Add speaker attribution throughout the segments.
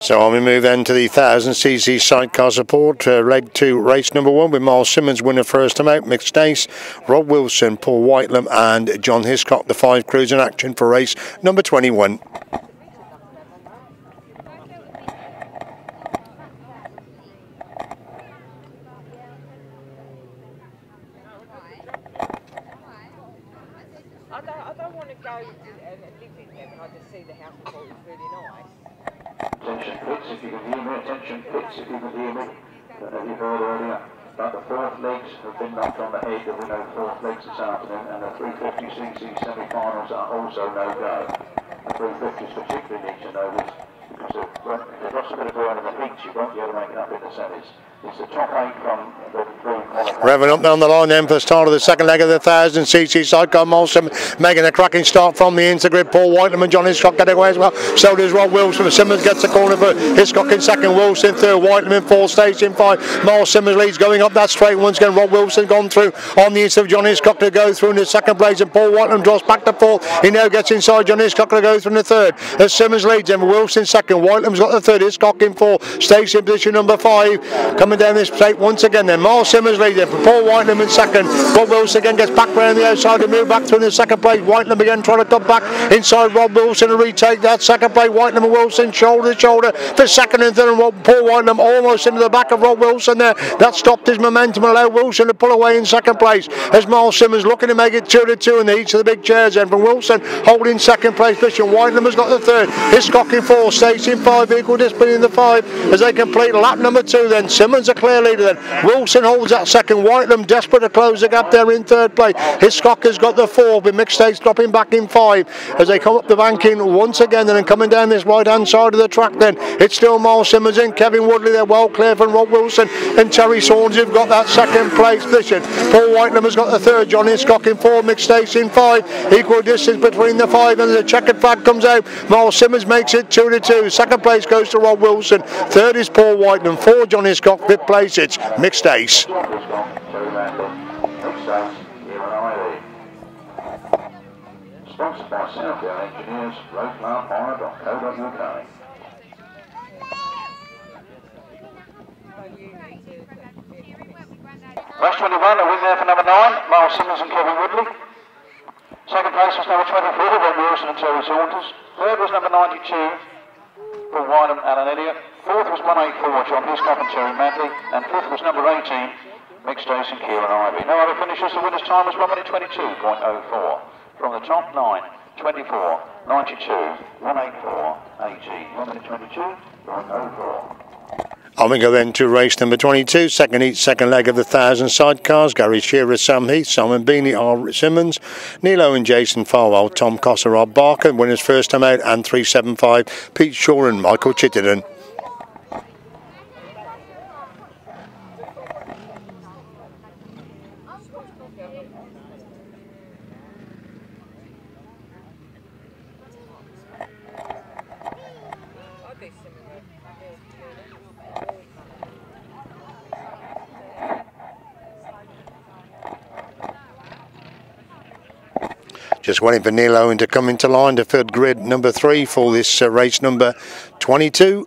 Speaker 1: So we move then to the 1000cc sidecar support, leg 2, race number 1, with Miles Simmons winner first time out, mixed ace, Rob Wilson, Paul Whitelam and John Hiscock, the 5 crews in action for race number 21.
Speaker 2: I don't want to go and live in there, but I just see the house before it's really nice.
Speaker 3: Attention pits if you can hear me, attention pits if you can hear me. As you heard earlier, but the 4th legs have been knocked on the head, there were no 4th legs this afternoon, and the 350cc semi-finals are also no-go. The 350s particularly need to know this, because they've lost a bit of ground in the heats, you won't be able to make it up in the semis. It's the top 8 from the 3 qualifiers.
Speaker 1: Revving up down the line then for the start of the second leg of the 1000cc sidecar. Miles Simmons making a cracking start from the intergrid. Paul Whitelam and John Hiscock getting away as well. So does Rob Wilson. Simmons gets the corner for Hiscock in second. Wilson third. Whitelam in 4th. Stage in 5. Miles Simmons leads going up that straight once again. Rob Wilson gone through on the inside of John Hiscock to go through in the second place. And Paul Whitelam draws back to 4th. He now gets inside John Hiscock to go through in the 3rd. As Simmons leads him. Wilson second. Whitelam's got the 3rd. Hiscock in 4th. Stays in position number 5. Coming down this straight once again then. Miles Simmons leads him. Paul Whitelam in second. Rob Wilson again gets back round the outside to move back through in the second place. Whitelam again trying to come back inside Rob Wilson to retake that second place. Whitelam and Wilson shoulder to shoulder for second and third, and Paul Whitelam almost into the back of Rob Wilson there. That stopped his momentum and allowed Wilson to pull away in second place as Miles Simmons looking to make it 2-2 in each of the big chairs then from Wilson holding second place position. Whitelam has got the 3rd. Hiscock in 4th. States in 5. Equal discipline in the 5 as they complete lap number 2 then. Simmons a clear leader then. Wilson holds that second. Whitelam desperate to close the gap there in 3rd place. Hiscock has got the 4th with mixed states dropping back in 5 as they come up the banking once again and then coming down this right hand side of the track then. It's still Miles Simmons in. Kevin Woodley there well clear from Rob Wilson and Terry Saunders who've got that second place position. Paul Whitelam has got the 3rd. John Hiscock in 4. Mixed states in 5. Equal distance between the 5 and the checkered flag comes out. Miles Simmons makes it 2-2. Second place goes to Rob Wilson. 3rd is Paul Whitelam. 4 John Hiscock. 5th place it's mixed ace.
Speaker 3: Sponsored by Southgate Engineers, roadplanhire.co.uk. Race 21, a win there for number 9, Miles Simmons and Kevin Woodley. Second place was number 24, Rob Wilson and Terry Saunders. 3rd was number 92, Paul Whitelam, Alan Elliott. 4th was 184, John Hiscock and Terry Mantley. And 5th was number 18, mixed ace and Kieran Ivey. No other finishers. The winner's time was 1:22.04. From the top 9, 24, 92, 184, 80. 1:22.04.
Speaker 1: On we go then to race number 22, second leg of the 1000 sidecars. Gary Shearer, Sam Heath, Simon Beanie, R. Simmons, Neil Owen, Jason Farwell, Tom Coster, Rob Barker, winners first time out, and 375, Pete Shaw and Michael Chittenden. Just waiting for Neil Owen to come into line to field grid number 3 for this race number 22.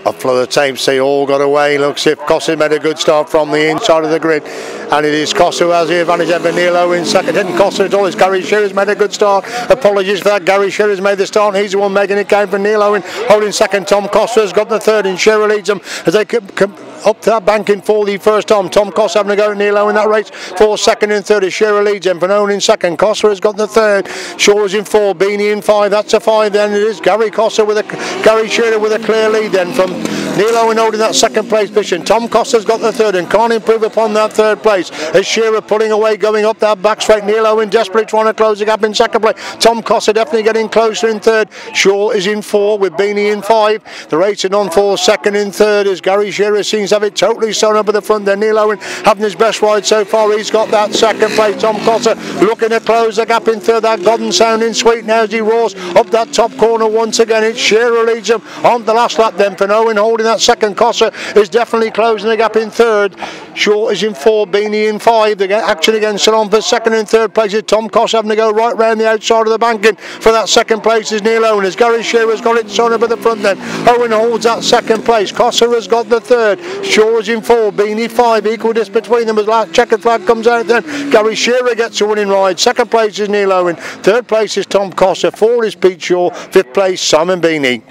Speaker 1: Up for the tapes, they all got away. Looks if Costa made a good start from the inside of the grid. And it is Costa who has the advantage over Neil Owen second. Didn't Costa at all. It's Gary Shearer's made a good start. Apologies for that. Gary Shearer's made the start. He's the one making it count for Neil Owen. Holding second. Tom Costa's got the 3rd and Shearer leads them as they come up to that banking for the first time. Tom Costa having a go at Neil Owen in that race for second and 3rd as Shearer leads him. Van Owen in second. Costa has got the 3rd. Shaw is in 4. Beanie in 5. That's a 5 then. It is Gary Costa with Gary Shearer with a clear lead then from Neil Owen holding that second place position. Tom Costa's got the 3rd and can't improve upon that 3rd place as Shearer pulling away going up that back straight. Neil Owen desperately trying to close the gap in second place. Tom Costa definitely getting closer in 3rd. Shaw is in 4 with Beanie in 5. The race is on for second and 3rd as Gary Shearer seems to have it totally sewn up at the front there. Neil Owen having his best ride so far. He's got that second place. Tom Costa looking to close the gap in 3rd. That Godden sounding sweet now as he roars up that top corner once again. It's Shearer leads him on the last lap then. Van Owen holding holding that second. Cossa is definitely closing the gap in third. Short is in 4, Beanie in 5. The action again still on for second and third place is Tom Cossa having to go right round the outside of the banking. For that second place is Neil Owen. As Gary Shearer's got it sewn up at the front then. Owen holds that second place. Cossa has got the third. Shaw is in 4, Beanie 5. Equal distance between them as that checkered flag comes out then. Gary Shearer gets a winning ride. Second place is Neil Owen. Third place is Tom Cossa. 4 is Pete Shaw. Fifth place Simon Beanie.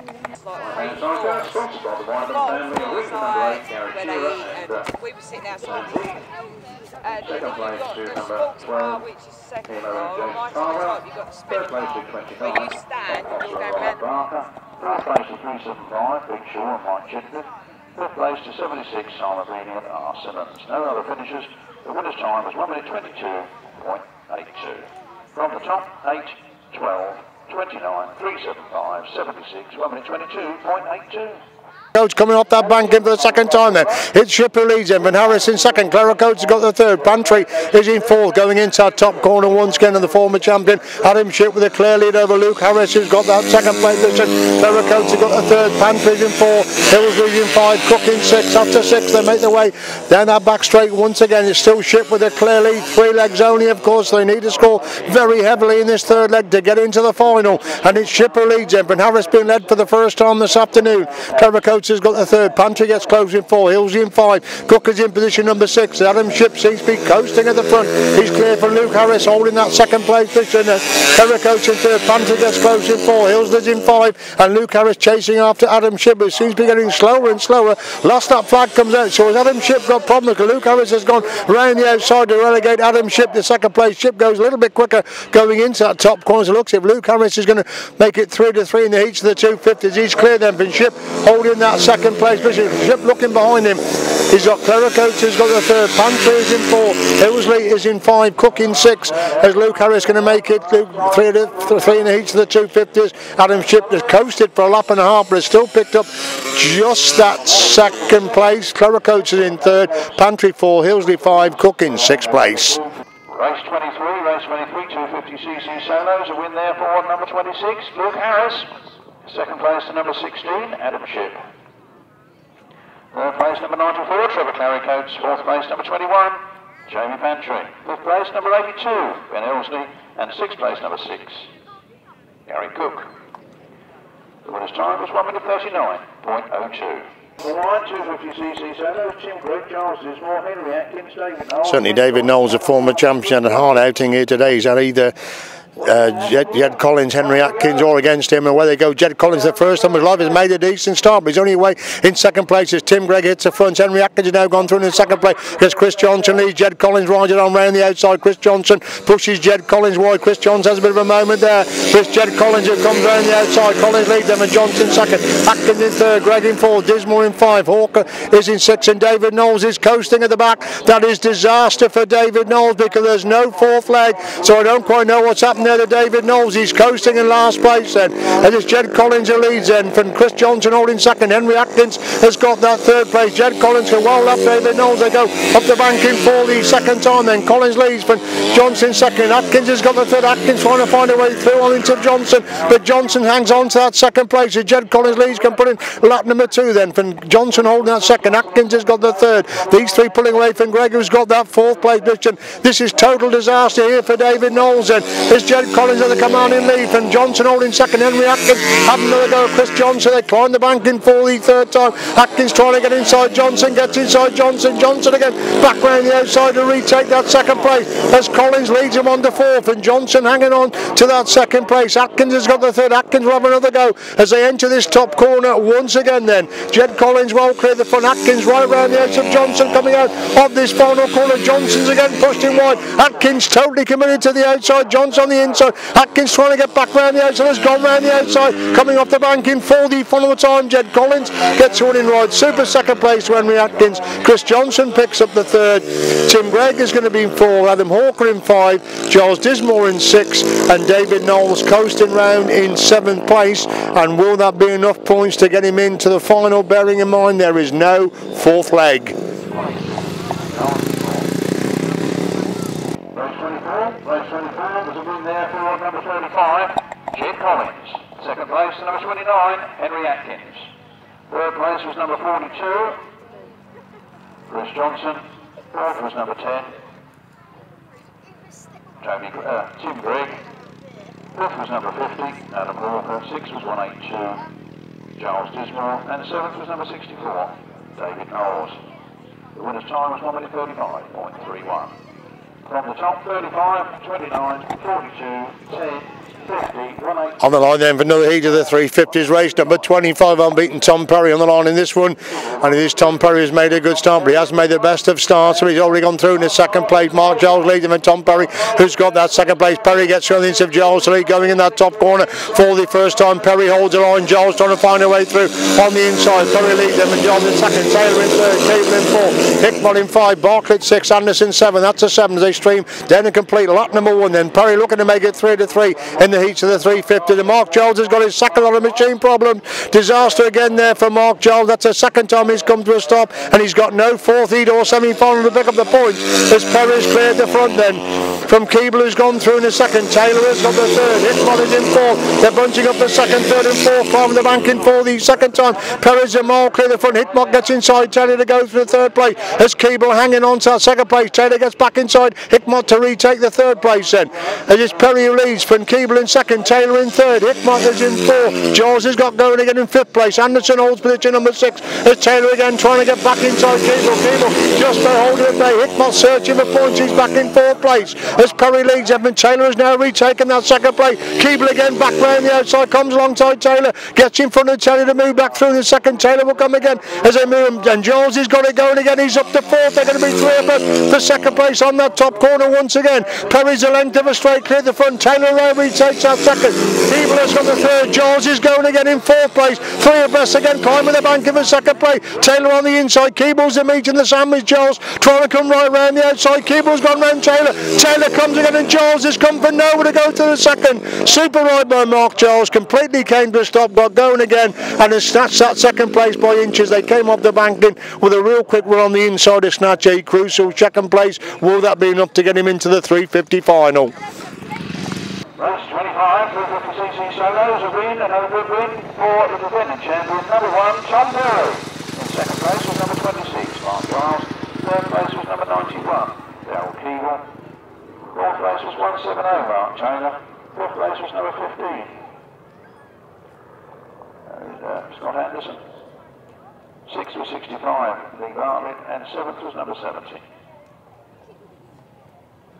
Speaker 2: We were sitting outside and you've got the sports car, which is second row. My type, you've got the spinning car where you stand and you'll go around.
Speaker 3: Fourth place to 375, Big Shaw and Mike Chidley. Fifth place to 76, Simon Beanie and R. Simmons. No other finishers. The winner's time was 1 minute 22.82. From the top, 8, 12, 29, 375, 76, 1 minute 22.82.
Speaker 1: Coach coming off that bank in for the second time then. It's Shipp who leads him, and Harris in second. Clara Coates has got the third. Pantry is in fourth, going into that top corner once again, and the former champion Adam Shipp with a clear lead over Luke Harris, who's got that second place position. Clara Coates has got the third. Pantry is in 4. Hills in 5. Cook in 6. After 6 they make their way down that back straight once again. It's still Shipp with a clear lead. 3 legs only, of course. They need to score very heavily in this third leg to get into the final, and it's Shipp who leads him, and Harris being led for the first time this afternoon. Clara Coates has got the third. Pantry gets close in 4. Hills in 5. Cook is in position number 6. Adam Shipp seems to be coasting at the front. He's clear for Luke Harris holding that second place position. Clara Coates in third. Pantry gets close in 4. Hills is in 5. And Luke Harris chasing after Adam Shipp, who seems to be getting slower and slower. Last that flag comes out. So has Adam Shipp got problems? Luke Harris has gone round the outside to relegate Adam Shipp to second place. Shipp goes a little bit quicker going into that top corner. So it looks if Luke Harris is going to make it 3-3 in the heats of the 250s. He's clear then from Shipp holding that second place position. Shipp looking behind him. He's got Clara Coates who's got the third. Pantry is in 4. Hillesley is in 5. Cook in 6. As Luke Harris going to make it 3 in the heats of the 250s. Adam Shipp has coasted for a lap and a half, but has still picked up just that second place. Clara Coates is in 3rd. Pantry 4. Hillesley 5. Cook in 6th place.
Speaker 3: Race 23, 250cc solos. A win there for number 26, Luke Harris. Second place to number 16, Adam Shipp. Third place, number 94, Trevor Clara Coates. Fourth place, number 21, Jamie Pantry. Fifth place, number 82, Ben Elsley. And sixth place, number 6, Gary Cook. The winner's time was 1 minute 39.02. The line, 250cc solos, Tim Gregg, Giles Dismore, Henry Atkins, David Knowles.
Speaker 1: Certainly David Knowles, a former champion, had a hard outing here today. He's had either Jed Collins, Henry Atkins all against him, and where they go, Jed Collins the first time of his life has made a decent start, but he's only away in second place as Tim Gregg hits the front. Henry Atkins has now gone through in second place because Chris Johnson leads. Jed Collins rides it on round the outside. Chris Johnson pushes Jed Collins wide. Chris Johnson has a bit of a moment there. Jed Collins who comes round the outside. Collins leads them and Johnson second. Atkins in third. Gregg in 4. Dismore in 5. Hawker is in 6 and David Knowles is coasting at the back. That is disaster for David Knowles because there's no fourth leg, so I don't quite know what's happened there to David Knowles. He's coasting in last place then. And it's Jed Collins who leads then. From Chris Johnson holding second. Henry Atkins has got that third place. Jed Collins can well up David Knowles. They go up the bank in 4 the second time then. Collins leads from Johnson second. Atkins has got the third. Atkins trying to find a way through on into Johnson, but Johnson hangs on to that second place. As Jed Collins leads can put in lap number 2 then. From Johnson holding that second. Atkins has got the third. These 3 pulling away from Gregg who's got that fourth place position. This is total disaster here for David Knowles then. It's Jed Collins at the commanding lead from Johnson holding second. Henry Atkins having another go at Chris Johnson. They climb the bank in 4 the third time. Atkins trying to get inside Johnson, gets inside Johnson. Johnson again back round the outside to retake that second place as Collins leads him on to 4th and Johnson hanging on to that second place. Atkins has got the third. Atkins will have another go as they enter this top corner once again then. Jed Collins well clear the front. Atkins right round the edge of Johnson coming out of this final corner. Johnson's again pushed in wide. Atkins totally committed to the outside. Johnson on the inside. Atkins trying to get back round the outside, has gone round the outside, coming off the bank in 4 the final time. Jed Collins gets winning ride. Super second place to Henry Atkins. Chris Johnson picks up the third. Tim Gregg is going to be in 4. Adam Hawker in 5. Giles Dismore in 6. And David Knowles coasting round in 7th place. And will that be enough points to get him into the final, bearing in mind there is no fourth leg?
Speaker 3: Race 24, there's a win there for number 35, Jed Collins. Second place to number 29, Henry Atkins. Third place was number 42, Chris Johnson. Fourth was number 10, Tim Gregg. Fifth was number 50, Adam Walker. Sixth was 182, Giles Dismore. And seventh was number 64, David Knowles. The winner's time was 1 minute 35.31. From the top, 35, 29, 42, 10, 50, 180.
Speaker 1: On the line then for another heat of the 350s race, number 25, unbeaten Tom Perry on the line in this one. And it is Tom Perry who's made a good start, but he hasn't made the best of starts, so he's already gone through in the second place. Mark Giles leading him, Tom Perry, who's got that second place. Perry gets through the of Giles, so he's going in that top corner for the first time. Perry holds the line, Giles trying to find a way through on the inside. Perry leads him, and Giles in second, Taylor in third, Cable in four, Hickman in five, Barkley 6, Anderson 7. That's a 7 as they stream down and complete lap number 1. Then Perry looking to make it 3 to 3 in the heats of the 350. The Mark Giles has got his second on a machine problem. Disaster again there for Mark Giles. That's the second time he's come to a stop, and he's got no fourth heat or semi-final to pick up the points as Perry's cleared the front then from Keeble, who's gone through in the second. Taylor has got the third. Hickman is in fourth. They're bunching up the second, third and fourth, climbing the bank in fourth the second time. Perry's a mile clear the front. Hickman gets inside Taylor to go for the third place as Keeble hanging on to that second place. Taylor gets back inside Hickman to retake the third place then. As it's Perry who leads from Keeble in second, Taylor in third, Hickman is in fourth. Giles has got going again in fifth place. Anderson holds position number 6 as Taylor again trying to get back inside Keeble. Keeble just holding it there. Hickman searching for points. He's back in fourth place as Perry leads him, and Taylor has now retaken that second place. Keeble again back round the outside, comes alongside Taylor, gets in front of Taylor to move back through the second. Taylor will come again as they move, and Giles has got it going again. He's up to fourth. They're going to be 3 of us for second place on that top corner once again. Perry's a length of a straight clear the front. Taylor retakes that second. Keeble has got the third. Giles is going again in fourth place. 3 abreast again, climbing the bank of a second place. Taylor on the inside. Keeble's the meat in the sandwich. Giles trying to come right round the outside. Keeble's gone round Taylor. Taylor comes again, and Giles has come from nowhere to go to the second. Super ride by Mark Giles. Completely came to a stop, got going again, and has snatched that second place by inches. They came off the banking with a real quick run on the inside to snatch a crucial second place. Will that be enough to get him into the 350 final?
Speaker 3: Race 25, 350cc solos, a win, another good win for the defending champion, number 1, Tom Perry. In second place was number 26, Mark Giles. Third place was number 91, Daryl Keeble. Fourth place was 170, Mark Taylor. Fifth place was number 15. Scott Anderson. Sixth was 65, Lee Bartlett. And seventh was number 70.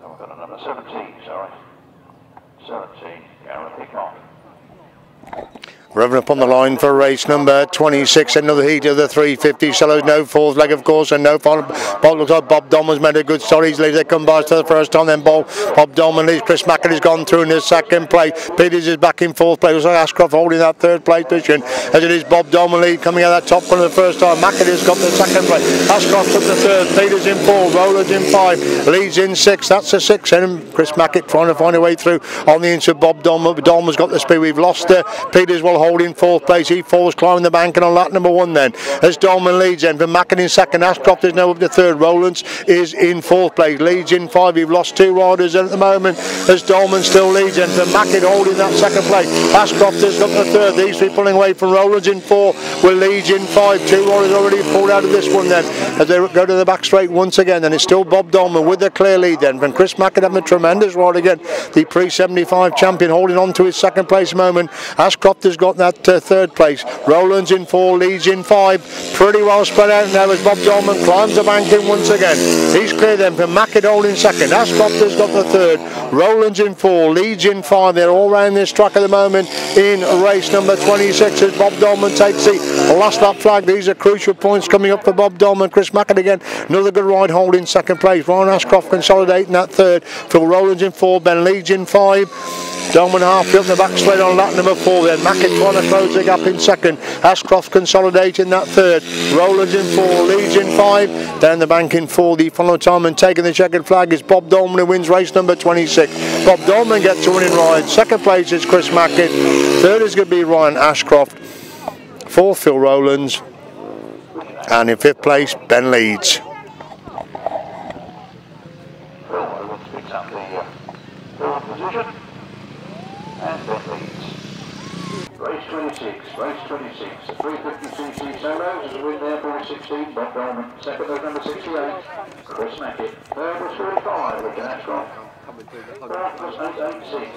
Speaker 3: Oh, we've got a number 17, sorry. 17, Gareth Hickman.
Speaker 1: Revving up on the line for race number 26, another heat of the 350 solos, no fourth leg of course and no final. Bob looks like Bob Dolman's made a good start. He's leads, they come by for the first time, then Bob Dolman leads. Chris Mackett has gone through in the second place. Peters is back in fourth place. Looks like Ashcroft holding that third place position as it is Bob Dolman lead coming out of that top one the first time. Mackett has got the second place. Ashcroft's up the third. Peters in 4, Rowlands in 5, leads in 6. That's a 6. And Chris Mackett trying to find a way through on the inside. Bob Dolman. Dolman's got the speed. We've lost Peters will hold in fourth place. He falls climbing the bank and on lap number 1 then as Dolman leads then from Mackett in second. Ashcroft is now up to third. Rowlands is in fourth place, leads in 5. We've lost 2 riders at the moment as Dolman still leads then from Mackett holding that second place. Ashcroft has got the third. These 3 pulling away from Rowlands in 4 with leads in 5. 2 riders already pulled out of this one then as they go to the back straight once again. And it's still Bob Dolman with the clear lead then from Chris Mackett having a tremendous ride again, the pre-75 champion holding on to his second place moment. Ashcroft has got that third place. Rowlands in 4, leads in 5. Pretty well spread out now as Bob Dolman climbs the bank in once again. He's clear then from Mackett holding second. Ashcroft has got the third. Rowlands in 4, leads in 5. They're all round this track at the moment in race number 26 as Bob Dolman takes the last lap flag. These are crucial points coming up for Bob Dolman. Chris Mackett again, another good ride holding second place. Ryan Ashcroft consolidating that third. Phil Rowlands in 4, Ben leads in 5. Dolman halfway up the back straight on lap number 4 then. Mackett trying to close the gap in second. Ashcroft consolidating that third. Rowlands in 4, leads in 5. Down the bank in 4. The final time and taking the checkered flag is Bob Dolman who wins race number 26. Bob Dolman gets a winning ride. Second place is Chris Mackett. Third is going to be Ryan Ashcroft. Fourth Phil Rowlands. And in 5th place Ben Leeds.
Speaker 3: Phil Rowlands picks up the third position. And Ben leads. Race 26, race 26. The 350cc solos is a win there for 16, Bob Dolman. Second was number 68, Chris Mackett. Third was 45, with Grasstrack. Fourth was 886.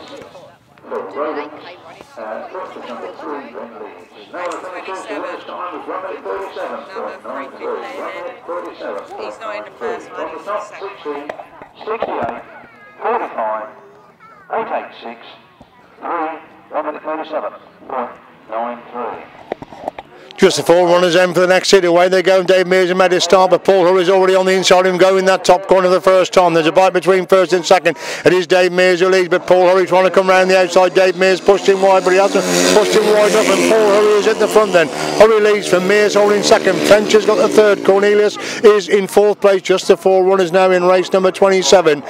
Speaker 3: Phil Rowland. And fifth was number 3, Ben Leeds. Now the finishes, the last time was 1 minute 37. 1 minute 37.
Speaker 2: He's not in the first one,
Speaker 3: From the top, 16, 68, 45, 886, 3, 1 minute 37.93.
Speaker 1: Just the four runners in for the next city away. They go, and Dave Mears made a start, but Paul Hurry's already on the inside of him, going that top corner the first time. There's a bite between first and second. It is Dave Mears who leads, but Paul Hurry trying to come round the outside. Dave Mears pushed him wide, but he hasn't pushed him wide enough, and Paul Hurry is at the front then. Hurry leads from Mears holding second. French has got the third. Cornelius is in fourth place. Just the four runners now in race number 27.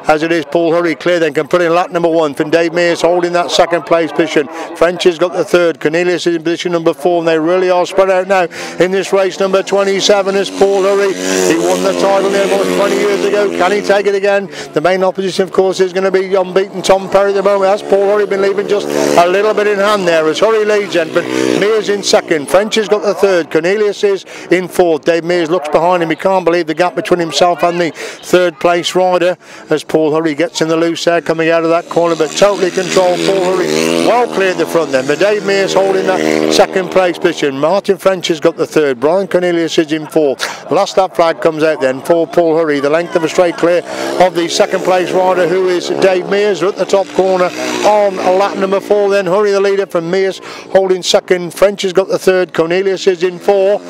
Speaker 1: As it is Paul Hurry clear, then can put in lap number 1. From Dave Mears holding that second place position. French has got the third. Cornelius is in position number 4, and they really are spread out now in this race number 27 as Paul Hurry. He won the title there almost 20 years ago. Can he take it again? The main opposition, of course, is going to be unbeaten Tom Perry at the moment. Has Paul Hurry been leaving just a little bit in hand there as Hurry leads then, but Mears in second. French has got the third. Cornelius is in fourth. Dave Mears looks behind him. He can't believe the gap between himself and the third place rider as Paul Hurry gets in the loose there coming out of that corner, but totally controlled. Paul Hurry well cleared the front then, but Dave Mears holding that second place position. Martin French has got the third. Brian Cornelius is in fourth. Last that flag comes out then for Paul Hurry. The length of a straight clear of the second place rider who is Dave Mears at the top corner on lap number 4 then. Hurry the leader from Mears holding second. French has got the third. Cornelius is in 4.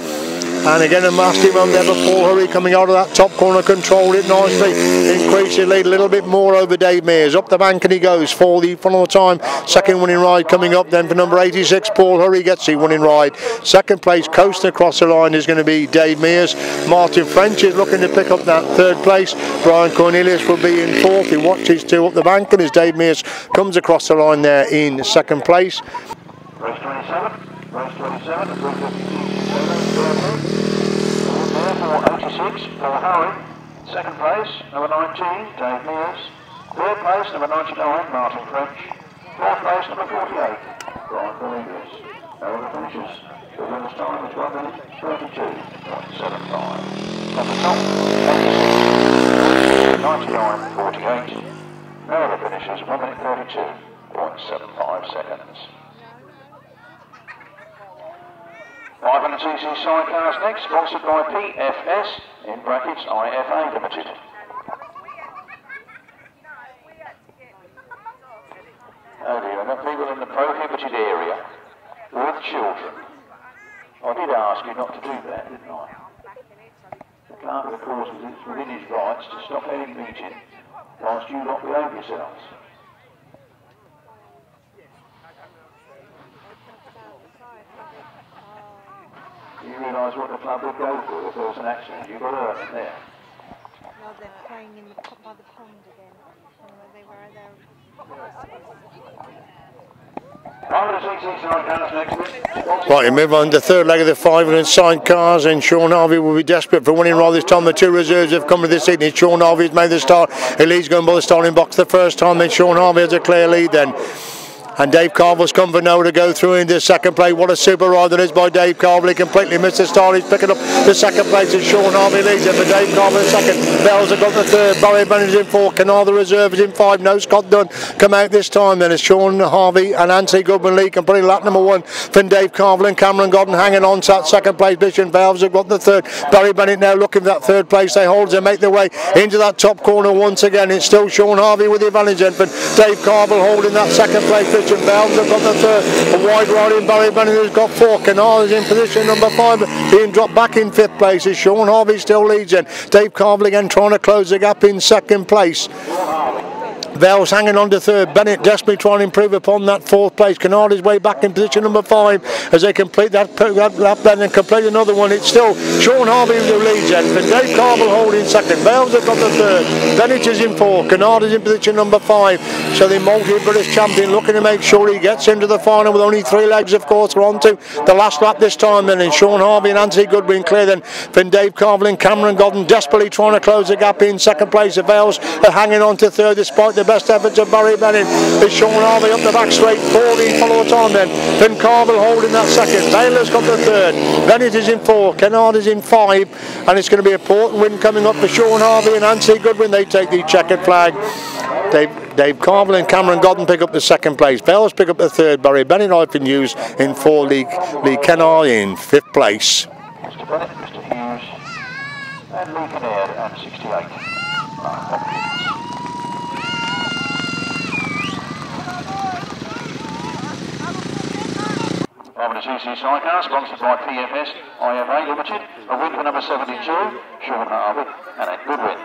Speaker 1: And again a nasty run there, but Paul Hurry coming out of that top corner, controlled it nicely, increased his lead a little bit more over Dave Mears. Up the bank and he goes for the final time. Second winning ride coming up then for number 86. Paul Hurry gets the winning ride. Second place coasting across the line is going to be Dave Mears. Martin French is looking to pick up that third place. Brian Cornelius will be in fourth. He watches two up the bank, and as Dave Mears comes across the line there in second place.
Speaker 3: Race 27, race 27, 350cc for 86 for Hurry. Second place, number 19, Dave Mears. Third place, number 99, Martin French. Fourth place, number 48, Brian Cornelius. Now the finishes. The winner's time is 1 minute 32.75. On the top, 86, 99.48. Now the finishes, 1 minute 32.75 seconds. 500cc sidecars next, sponsored by PFS, in brackets IFA Limited. Oh dear, I've got people in the prohibited area with children. I did ask you not to do that, didn't I? The clerk, of course, was within his rights to stop any meeting whilst you lot behave yourselves. Do you realise what the club would go for if there was an accident? You've got to earn it there.
Speaker 4: No, they're playing in the by the pond again. They were there.
Speaker 1: Right, we move on to the third leg of the 500 sidecars, and Sean Harvey will be desperate for winning ride this time. The two reserves have come to this evening. Sean Harvey's made the start. He leads going by the starting box the first time, then Sean Harvey has a clear lead then. And Dave Carville's come for Noah to go through into second place. What a super ride that is by Dave Carville. He completely missed the start. He's picking up the second place as Sean Harvey leads it for Dave Carville in second. Bells have got the third. Barry Bennett is in 4. Canal the reserve is in 5. No Scott Dunn come out this time then as Sean Harvey and Anthony Goodman Lee can put in lap number 1 from Dave Carville, and Cameron Godden hanging on to that second place position. Valves have got the third. Barry Bennett now looking for that third place. They hold and make their way into that top corner once again. It's still Sean Harvey with the advantage then, but Dave Carville holding that second place position. Valves have got the third. A wide riding Barry Bennett has got 4. Canal is in position number 5, being dropped back in 5th place as Sean Harvey still leads in. Dave Carville again trying to close the gap in second place. Vels hanging on to third. Bennett desperately trying to improve upon that 4th place. Canard his way back in position number 5 as they complete that lap then and complete another one. It's still Sean Harvey who leads then, but Dave Carville holding second. Vels have got the third. Bennett is in 4. Canard is in position number 5. So the multi-British champion looking to make sure he gets into the final with only 3 legs, of course. We're on to the last lap this time then, and Sean Harvey and Anthony Goodwin clear then. Then Dave Carville and Cameron Godden desperately trying to close the gap in second place. The Vales are hanging on to third despite the best efforts of Barry Bennett. It's Sean Harvey up the back straight, 14 followers on then. Then Carville holding that second. Taylor's got the third. Bennett is in 4. Kennard is in 5. And it's going to be a important win coming up for Sean Harvey and Anthony Goodwin. They take the checkered flag. Dave Carville and Cameron Godden pick up the second place. Bells pick up the third. Barry Bennett, I've been used in 4. Lee Kennard in 5th place.
Speaker 3: Mr. Bennett, Mr. Hughes, and Lee Kennard at 68. Over to CC Sidecar, sponsored by PFS IFA Limited. A win for number 72, Sean Harvey, and a good win.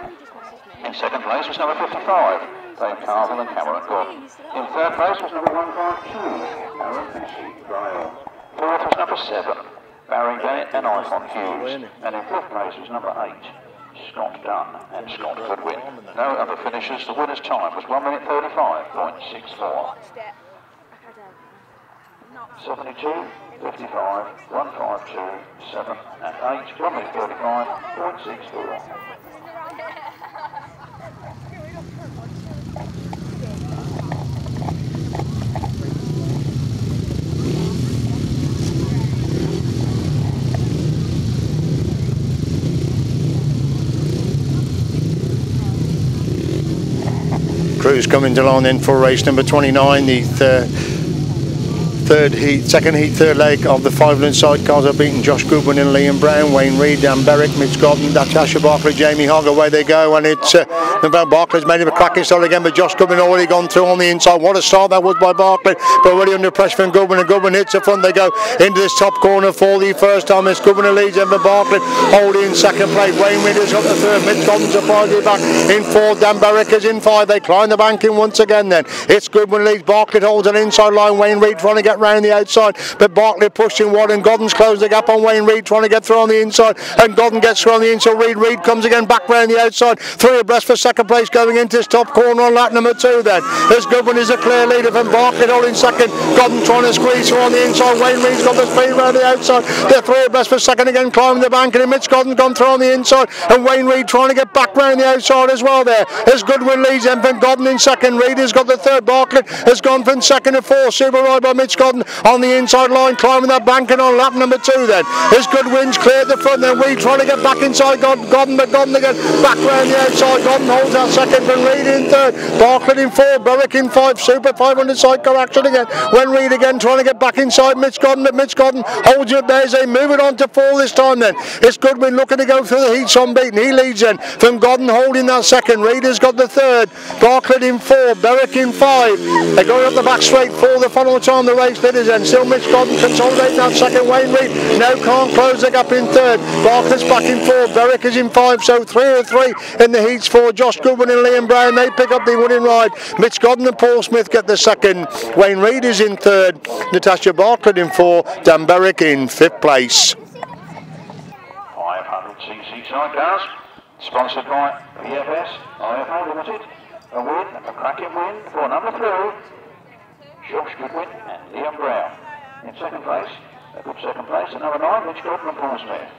Speaker 3: In second place was number 55, Dave Carville and Cameron Gordon. In third place was number 152, Aaron Giles. Fourth was number 7, Barry Bennett and Iphon Hughes. And in fifth place was number 8, Scott Dunn and Scott Goodwin. No other finishers. The winner's time was 1 minute 35.64. 72, 55, 152, 7 and 8, 1 minute 35.64.
Speaker 1: Crew's coming along then for race number 29, the second heat, third leg of the 500 sidecars are beaten. Josh Goodwin and Liam Brown, Wayne Reid, Dan Berwick, Mitch Godden, Natasha Barkley, Jamie Hogg, away they go, and it's Barkley's made him a cracking start again, but Josh Goodwin already gone through on the inside. What a start that was by Barkley, but already under pressure from Goodwin, and Goodwin hits the front. They go into this top corner for the first time. It's Goodwin who leads, and Barkley holding in second place. Wayne Reid has got the third. Mitch Godden surprisingly back in 4. Dan Berwick is in 5. They climb the banking once again then. It's Goodwin leads. Barkley holds an inside line. Wayne Reid trying to get round the outside, but Barkley pushing 1, and Godden's closed the gap on Wayne Reid trying to get through on the inside, and Godden gets through on the inside. Reid comes again back round the outside, 3 abreast for second place going into this top corner on lap number 2 then. As Goodwin is a clear leader from Barkley holding second. Godden trying to squeeze through on the inside. Wayne Reid's got the speed round the outside. They're 3 abreast for second again, climbing the bank, and Mitch Godden gone through on the inside, and Wayne Reid trying to get back round the outside as well there. As Goodwin leads then from Godden in second. Reid has got the third. Barkley has gone from second to 4. Super ride by Mitch Godden on the inside line, climbing that bank, and on lap number 2 then. As Goodwin's cleared the front, then Reid trying to get back inside Godden, but Godden again back round the outside. Godden holds that second, and Reid in third. Barkley in 4, Berwick in 5. Super 500 sidecar action again. When Reid again trying to get back inside Mitch Godden, but Mitch Godden holds it there as they move it on to 4 this time then. It's Goodwin looking to go through the heats unbeaten. He leads then from Godden holding that second. Reid has got the third. Barkley in 4, Berwick in 5. They're going up the back straight for the final time the race leaders then. Still Mitch Godden consolidating that second. Wayne Reid now can't close the gap in third. Barkley's back in 4. Berwick is in 5. So 3 of 3 in the heats for Josh Goodwin and Liam Brown. They pick up the winning ride. Mitch Godden and Paul Smith get the second. Wayne Reid is in third. Natasha Barkley in 4. Dan Berwick in 5th place.
Speaker 3: 500cc sidecars, sponsored by PFS IFA Limited. A win, a cracking win for number 3, Josh Goodwin and Liam Brown. In second place, a good second place, and number 9, Mitch Godden and Paul Smith.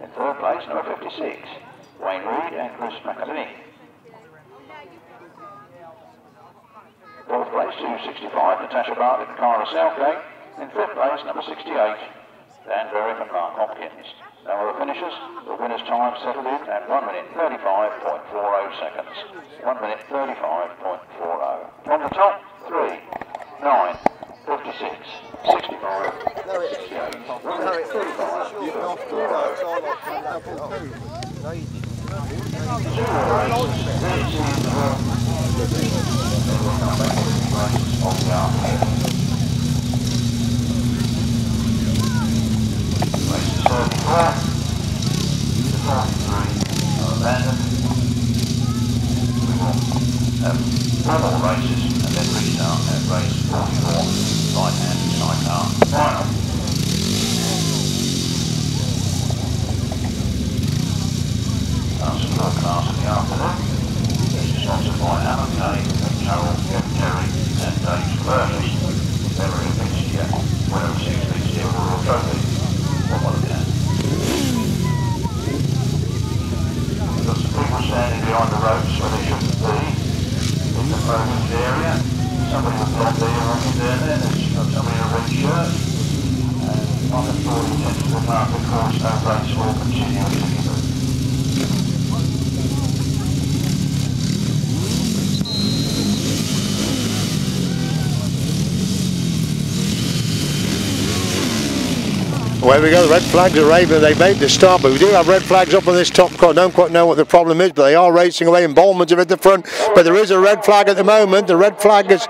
Speaker 3: In third place, number 56, Wayne Reid and Chris McAlini. Fourth place, 265, Natasha Bartlett and Kyra Southgate. In fifth place, number 68, Dan Berwick and Mark Hopkins. No other finishers. The winner's time settled in at 1 minute 35.40 seconds. 1 minute 35.40. From the top, 3, 9, 56, 65, 68, 1 minute 4 more races and then restart at race 44, right-hand sidecar final. That's a full class in the afternoon. This is sponsored by Alan Kay, Carol, Jeff Terry and Dave Burley. Never in pitched yet. Winner of 6 pitched here for a trophy. What a can. Got some people standing behind the ropes where they shouldn't be. In the approach area. Somebody with blonde hair on his there, somebody in a red shirt. And on the 40 tenths of the market course, no race will continue as we move.
Speaker 1: Away we go, the red flags are raving, they made the start, but we do have red flags up on this top corner. Don't quite know what the problem is, but they are racing away and Bowman's are at the front. But there is a red flag at the moment. The red flag is...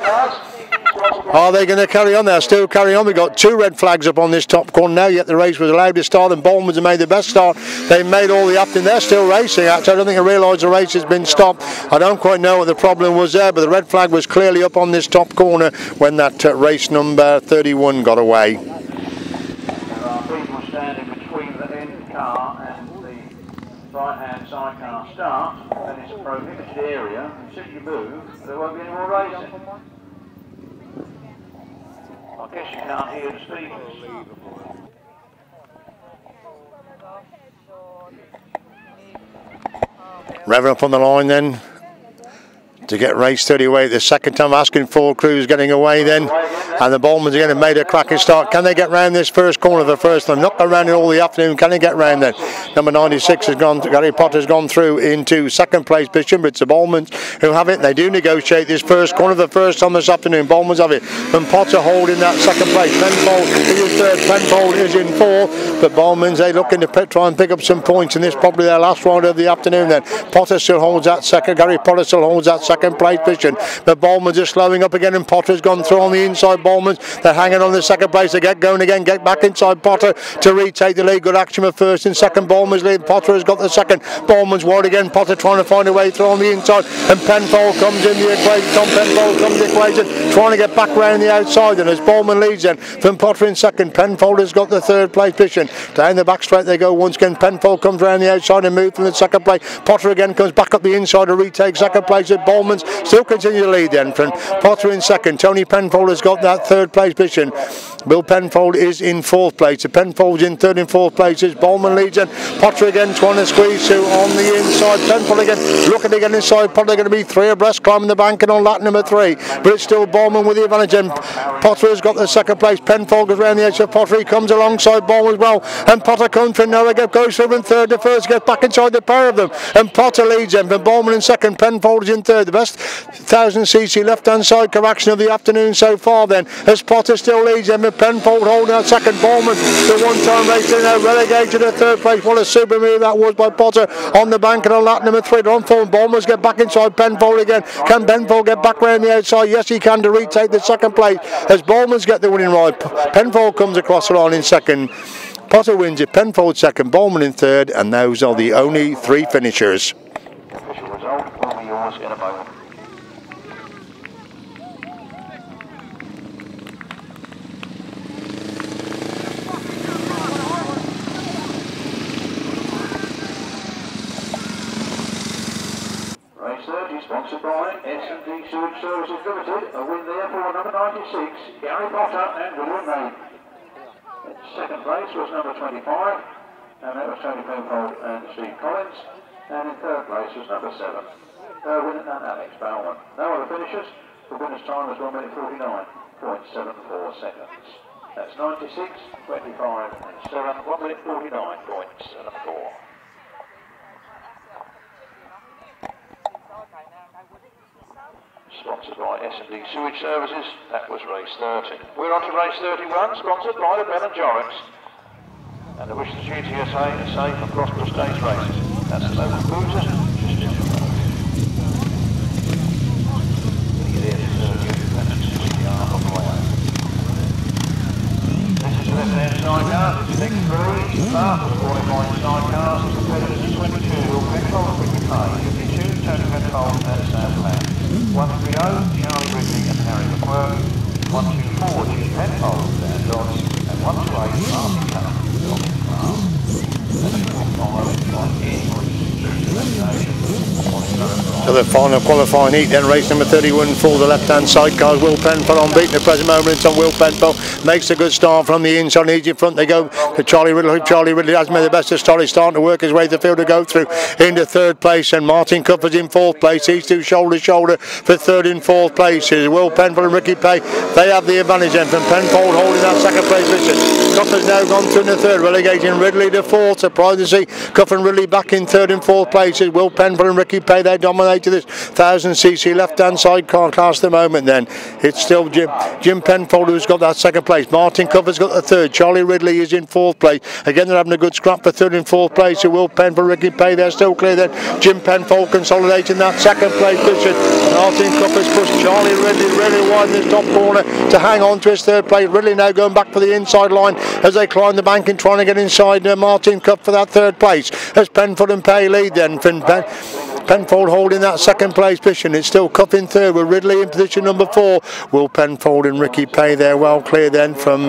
Speaker 1: Are they going to carry on? They're still carrying on. We've got 2 red flags up on this top corner now, yet the race was allowed to start and Bowman's have made the best start. They've made all the afternoon. They're still racing. Actually, I don't think I realised the race has been stopped. I don't quite know what the problem was there, but the red flag was clearly up on this top corner when that race number 31 got away.
Speaker 3: Standing between the end car and the right-hand side car start, and it's a prohibited area. Until you move, there won't be any more racing. I guess you can't hear the speakers.
Speaker 1: Revving up on the line then to get race 30 away. The second time asking 4 crews getting away then. And the Bowman's again have made a cracking start. Can they get round this first corner the first time? Not around it all the afternoon. Can they get round then? Number 96 has gone. Gary Potter's gone through into second place position, but it's the Bowman's who have it. They do negotiate this first corner the first time this afternoon. Bowman's have it. And Potter holding that second place. Penfold is in third. Penfold is in fourth. But Bowman's they looking to try and pick up some points in this probably their last round of the afternoon. Then Potter still holds that second. Gary Potter still holds that second place position. But Bowman's are slowing up again, and Potter's gone through on the inside. Bowman's they're hanging on the second place. They get going again, get back inside Potter to retake the lead. Good action for first and second. Bowman's lead. Potter has got the second. Bowman's wide again. Potter trying to find a way through on the inside, and Penfold comes in the equation. Tom Penfold comes in the equation, trying to get back round the outside. And as Bowman leads then from Potter in second, Penfold has got the third place position. Down the back straight they go once again. Penfold comes round the outside and moves from the second place. Potter again comes back up the inside to retake second place. At Bowman's still continue to lead then from Potter in second. Tony Penfold has got that third place position. Bill Penfold is in fourth place. So Penfold's in third and fourth places. Bowman leads in. Potter again trying to squeeze through on the inside. Penfold again looking to get inside. Potter going to be 3 abreast, climbing the bank and on lap number 3. But it's still Bowman with the advantage. And Potter has got the second place. Penfold goes round the edge of Potter. He comes alongside Bowman as well. And Potter comes from now again, goes through in third. The first gets back inside the pair of them. And Potter leads them. From Bowman in second. Penfold is in third. The best 1000cc left hand side correction of the afternoon so far then. As Potter still leads them. And Penfold holding out second. Bowman, the one-time racer now relegated to the third place. What a super move that was by Potter on the bank and on lap number 3. On forward. Bowman's get back inside Penfold again. Can Penfold get back round the outside? Yes, he can to retake the second place as Bowman's get the winning ride. Penfold comes across the line in second. Potter wins it. Penfold second. Bowman in third. And those are the only 3 finishers.
Speaker 3: Official result will be yours in a moment. Race 30 sponsored by S&D Sewage Services Limited. A win there for number 96, Gary Potter and William May. Second place was number 25, and that was Tony Penfold and Jed Collins. And in third place was number 7, Erwin and Alex Bowman. No other finishers. The winner's time was 1 minute 49.74 seconds. That's 96, 25 and 7, 1 minute 49.74. Sponsored by S&D Sewage Services. That was race 30. We're on to race 31, sponsored by the Ben & Jorrocks. And I wish the GTSA a safe and prosperous day's races. That's the local cruiser, just down the road. You're there to serve you, and it's just the arm of the way home. This is the left-hand side car. It's the next 3 fastest qualifying side cars. It's the Predator 22, Bill Penfold and Ricky Pay, 52, Tony Penfold and Sam Lamb. 130, Charlie Ridley and Harry McQuirk. 124, Jed Penfold, Dan Dodds. And 128, Martin Cunnum, Dolman. That's 4 by Ian Morris.
Speaker 1: So the final qualifying heat then, race number 31 for the left-hand side cars. Will Penfold unbeaten at the present moment on Will Penfold. Makes a good start from the inside, easy front. They go to Charlie Ridley. Charlie Ridley has made the best of start. He's starting to work his way to the field to go through into third place. And Martin Cuffers in fourth place. These two shoulder to shoulder for third and fourth places. Will Penfold and Ricky Pay, they have the advantage then from Penfold holding that second place position. Cuffers now gone through in the third, relegating Ridley to fourth. Surprised to see Cuff and Ridley back in third and fourth places. Will Penfold and Ricky Pay, they dominate this 1000cc left-hand side car class at the moment then. It's still Jim Penfold who's got that second place. Martin Covers got the third. Charlie Ridley is in fourth place. Again, they're having a good scrap for third and fourth place. So Will Penfold, Ricky Pay, they're still clear then. Jim Penfold consolidating that second place position. Martin Covers pushed Charlie Ridley really wide in this top corner to hang on to his third place. Ridley now going back for the inside line as they climb the bank and trying to get inside Martin Cuff for that third place. As Penfold and Pay lead then. Penfold holding that second place position. It's still Cuff in third with Ridley in position number 4. Will Penfold and Ricky Pay there well clear then from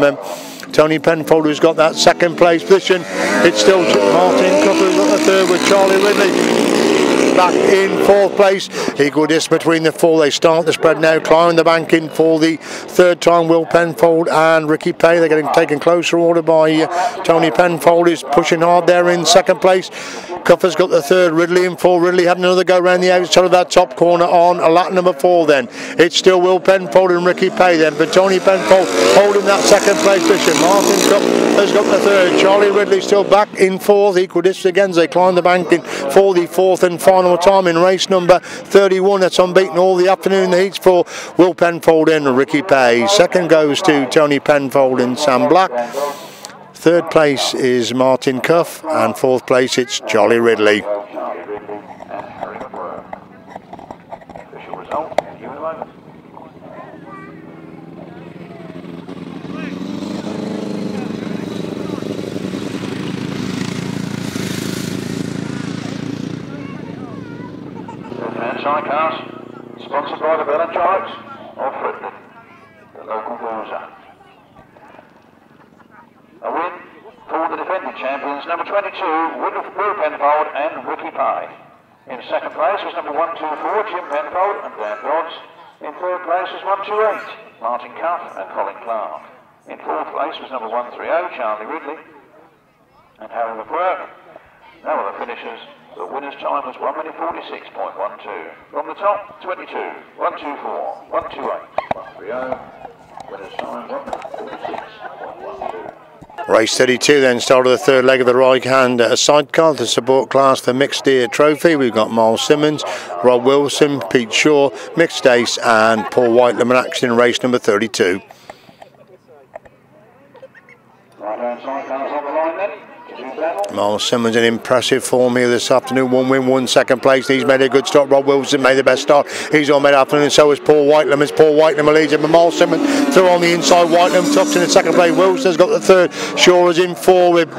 Speaker 1: Tony Penfold who's got that second place position. It's still Martin Cuff who's got the third with Charlie Ridley back in fourth place. Equal distance between the four. They start the spread now, climbing the bank in for the third time. Will Penfold and Ricky Pay, they're getting taken closer order by Tony Penfold, who's pushing hard there in second place. Cuffer's got the third, Ridley in four. Ridley having another go around the outside of that top corner on a lap number 4 then. It's still Will Penfold and Ricky Pay then, but Tony Penfold holding that second place position. Martin Cuff has got the third. Charlie Ridley still back in fourth. Equal distance again as they climb the bank in for the fourth and final time in race number 31. That's unbeaten all the afternoon. The heats for Will Penfold and Ricky Pay. Second goes to Tony Penfold and Sam Black. Third place is Martin Cuff, and fourth place it's Charlie Ridley.
Speaker 3: Outside cars, sponsored by the Bell and Giles of Frederick, the local bruiser. A win for the defending champions, number 22, Will Penfold and Ricky Pye. In second place was number 124, Jim Penfold and Dan Dodds. In third place was 128, Martin Cuff and Colin Clark. In fourth place was number 130, Charlie Ridley and Harry McQuirk. Now are the finishers. The winner's time was 1 minute 46.12. From the top, 22, 124, 128, 130. Winner's time 1 minute 46.12.
Speaker 1: Race 32 then started the third leg of the right-hand sidecar, the support class for Mixed Deer Trophy. We've got Miles Simmons, Rob Wilson, Pete Shaw, Mixed Ace and Paul Whitelam in action in race number 32.
Speaker 3: Right-hand sidecars on the line then.
Speaker 1: Miles Simmons in impressive form here this afternoon. 1 win, 1 second place. He's made a good start. Rob Wilson made the best start. He's on made afternoon. So is Paul Whitelam. As Paul Whitelam leads him. But Miles Simmons through on the inside. Whitelam tucks in the second place. Wilson's got the third. Shaw is in 4 with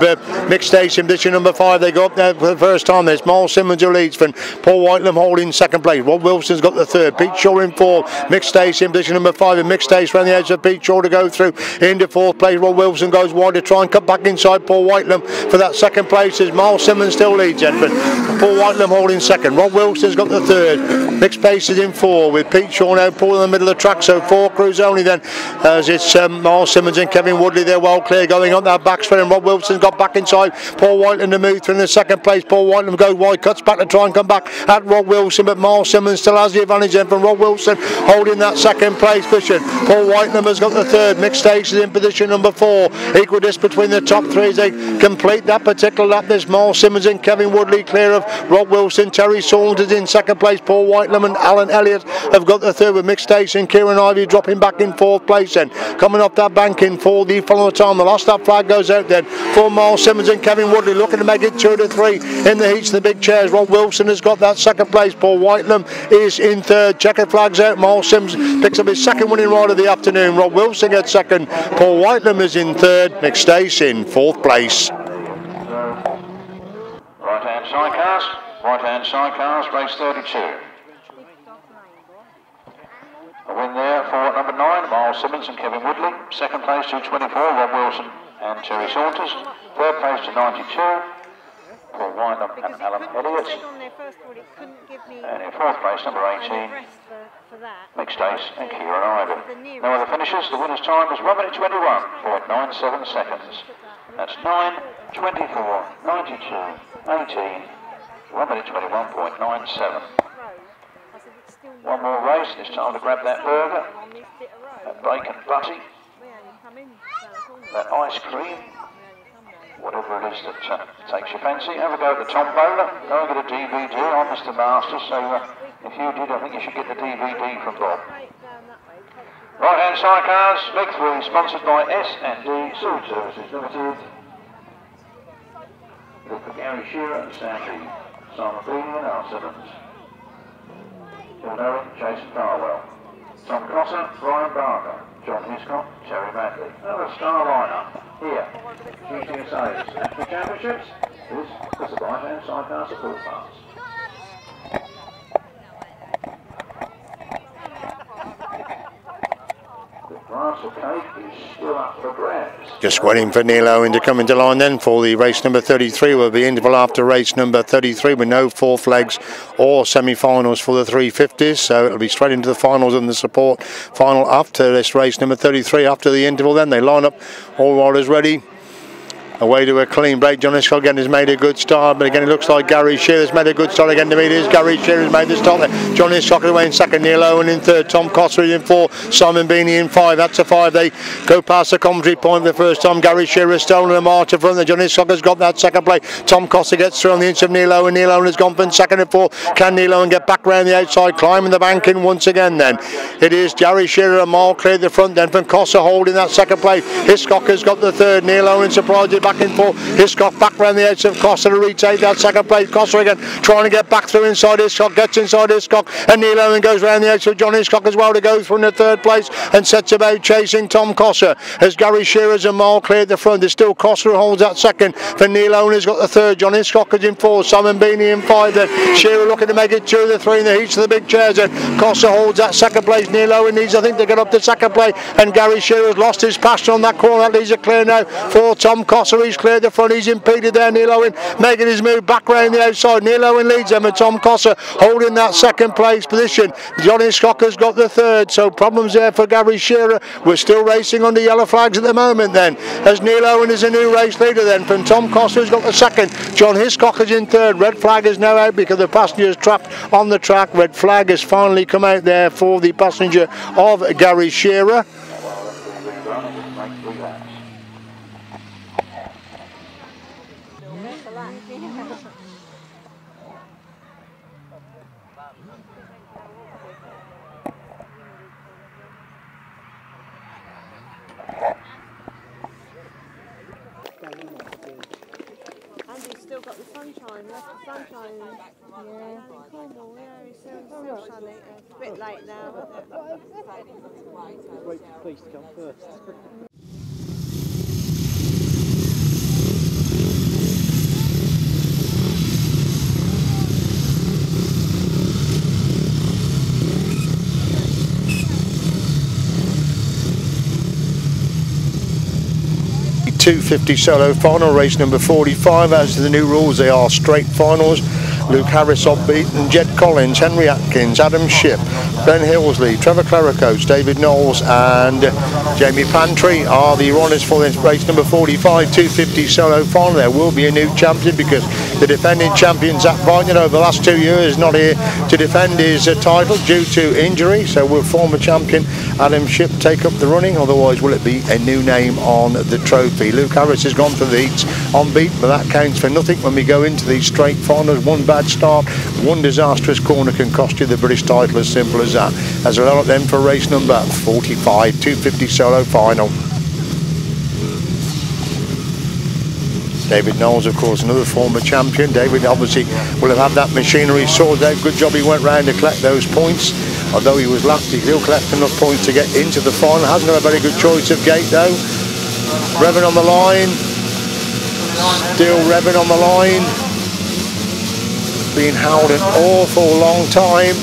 Speaker 1: Mixed Ace in position number 5. They go up there for the first time. There's Miles Simmons who leads from Paul Whitelam holding second place. Rob Wilson's got the third. Pete Shaw in 4. Mixed Ace in position number 5. And Mixed Ace around the edge of Pete Shaw to go through into fourth place. Rob Wilson goes wide to try and cut back inside Paul Whitelam for that second place. As Miles Simmons still leads then, but Paul Whitelam holding second. Rob Wilson's got the third. Mixed Pace is in 4 with Pete Shaw now Paul in the middle of the track, so 4 crews only then as it's Miles Simmons and Kevin Woodley. They're well clear going up that back straight, and Rob Wilson's got back inside Paul Whitelam to move through in the second place. Paul Whitelam goes wide, cuts back to try and come back at Rob Wilson, but Miles Simmons still has the advantage then from Rob Wilson holding that second place position. Paul Whitelam has got the third. Mixed Pace is in position number 4. Equal distance between the top 3 as they complete that particular lap. There's Miles Simmons and Kevin Woodley clear of Rob Wilson. Terry Saunders in second place. Paul Whitelam and Alan Elliott have got the third with Mixed Ace and Kieran Ivey dropping back in fourth place then. Coming up that bank in for the following time. The last lap flag goes out then for Miles Simmons and Kevin Woodley looking to make it 2 to 3 in the heats of the big chairs. Rob Wilson has got that second place. Paul Whitelam is in third. Checkered flags out. Miles Simmons picks up his second winning ride of the afternoon. Rob Wilson gets second. Paul Whitelam is in third. Mixed Ace in fourth place.
Speaker 3: Right-hand sidecars, race 32. A win there for number 9, Miles Simmons and Kevin Woodley. Second place to 24, Rob Wilson and Terry Saunders. Third place to 92, Paul Whitelam and Alan Elliott.
Speaker 4: first of all, it couldn't give me.
Speaker 3: And in fourth place, number 18,
Speaker 4: rest for that.
Speaker 3: Mixed Ace and Kieran Ivor. No other finishes. The winner's time was 1 minute 21.97 seconds. That's 9:24.92.18. 1 minute 21.97. One more race. It's time to grab that burger, that bacon butty, that ice cream, whatever it is that takes your fancy. Have a go at the Tom Bowler. Go and get a DVD on Mr. Masters. So if you did, I think you should get the DVD from Bob. Right-hand side cars, leg 3, sponsored by S&D Food Services Limited. Look for Gary Shearer and Sandy, Simon Beanie and Al Simmons. John Owen, Jason Darwell. Tom Cotter, Brian Barker, John Hiscock, Terry Madley. Another star lineup here. GTSA's National Championships. This is the right-hand side car support parts.
Speaker 1: Just waiting for Neil Owen to come into line then for the race number 33. Will be interval after race number 33 with no fourth legs or semi-finals for the 350s. So it'll be straight into the finals and the support final after this race number 33. After the interval then they line up, all riders ready. Away to a clean break. John Hiscock again has made a good start, but again it looks like Gary Shearer's made a good start again to meet his. Gary Shearer's made the start there. John Hiscock away in second, Neil Owen in third, Tom Cotter in four, Simon Beanie in five. That's a five. They go past the commentary point for the first time. Gary Shearer has stolen a march to front. John Hiscock has got that second place. Tom Cotter gets through on the inch of Neil Owen. Neil Owen has gone from second and four. Can Neil Owen get back round the outside, climbing the banking once again then? It is Gary Shearer a mile clear the front then from Cotter holding that second place. Hiscock has got the third. Neil Owen surprised it back in fourth. Hiscock back round the edge of Cotter to retake that second place. Cotter again trying to get back through inside Hiscock, gets inside Hiscock, and Neil Owen goes round the edge of John Hiscock as well to go through in the third place and sets about chasing Tom Cotter as Gary Shearer's a mile clear at the front. It's still Cotter who holds that second, for Neil Owen has got the third. John Hiscock is in four, Simon Beanie in five then. Shearer looking to make it 2 of the 3 in the heats of the big chairs and Cotter holds that second place. Neil Owen needs I think to get up to second place and Gary Shearer has lost his passion on that corner. That leaves it clear now for Tom Cotter. He's cleared the front, he's impeded there. Neil Owen making his move back round the outside. Neil Owen leads them and Tom Cotter holding that second place position. John Hiscock has got the third, so problems there for Gary Shearer. We're still racing under yellow flags at the moment then, as Neil Owen is a new race leader then from Tom Cotter who's got the second. John Hiscock is in third. Red flag is now out because the passenger is trapped on the track. Red flag has finally come out there for the passenger of Gary Shearer. 250 solo final, race number 45. As to the new rules, they are straight finals. Luke Harris unbeaten, Jed Collins, Henry Atkins, Adam Shipp, Ben Hillsley, Trevor Claricos, David Knowles and Jamie Pantry are the runners for this race number 45 250 solo final. There will be a new champion because the defending champion Zach Bynum over the last 2 years is not here to defend his title due to injury, so will former champion Adam Shipp take up the running, otherwise will it be a new name on the trophy. Luke Harris has gone for the heats unbeaten, but that counts for nothing when we go into these straight finals. One bad start, one disastrous corner can cost you the British title, as simple as that. As a lot of them for race number 45 250 solo final. David Knowles, of course, another former champion. David obviously will have had that machinery sorted out. Good job he went round to collect those points. Although he was last, he still collected enough points to get into the final. Hasn't got a very good choice of gate though. Revving on the line. Still revving on the line. Been held an awful long time.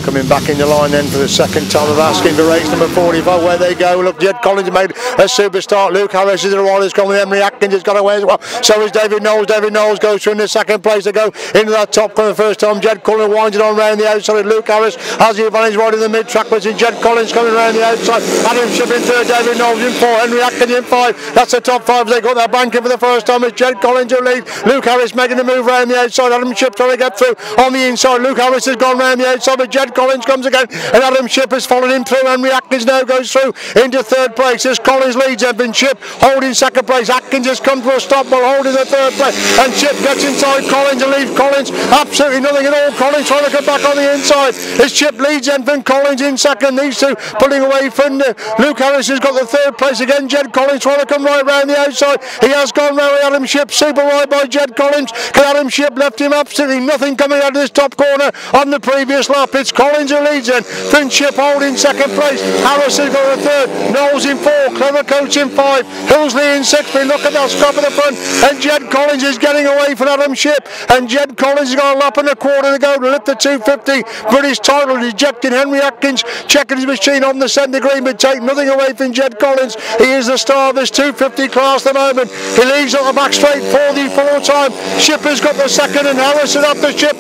Speaker 1: Coming back in the line then for the second time of asking for race number 45. Where they go. Look, Jed Collins made a super start. Luke Harris is the one who's gone with Henry Atkins. Has got away as well. So is David Knowles. David Knowles goes through in the second place. They go into that top corner the first time. Jed Collins winds it on round the outside. Luke Harris has the advantage right in the mid-track. But it's Jed Collins coming round the outside. Adam Shipp in third. David Knowles in four. Henry Atkins in five. That's the top five. They got their banking for the first time. It's Jed Collins who lead. Luke Harris making the move round the outside. Adam Shipp trying to get through on the inside. Luke Harris has gone round the outside, but Jed Collins comes again, and Adam Shipp has followed him through. Henry Atkins now goes through into third place as Collins leads. Evan Shipp holding second place. Atkins has come to a stop while holding the third place, and Shipp gets inside Collins and leaves Collins absolutely nothing at all. Collins trying to get back on the inside as Shipp leads Evan Collins in second. These two pulling away from Luke Harris has got the third place again. Jed Collins trying to come right round the outside. He has gone round with Adam Shipp. Super wide by Jed Collins. Adam Shipp left him absolutely nothing coming out of this top corner on the previous lap. It's Collins who leads in. Then Shipp holding second place. Harris has got a third. Knowles in four. Clever Coach in five. Hillsley in sixth. Look at that stop at the front. And Jed Collins is getting away from Adam Shipp. And Jed Collins has got a lap and a quarter to go to lift the 250 British title. Ejecting Henry Atkins. Checking his machine on the centre green, but take nothing away from Jed Collins. He is the star of this 250 class at the moment. He leads on the back straight for the fourth time. Shipp has got the second, and Harris is after Shipp.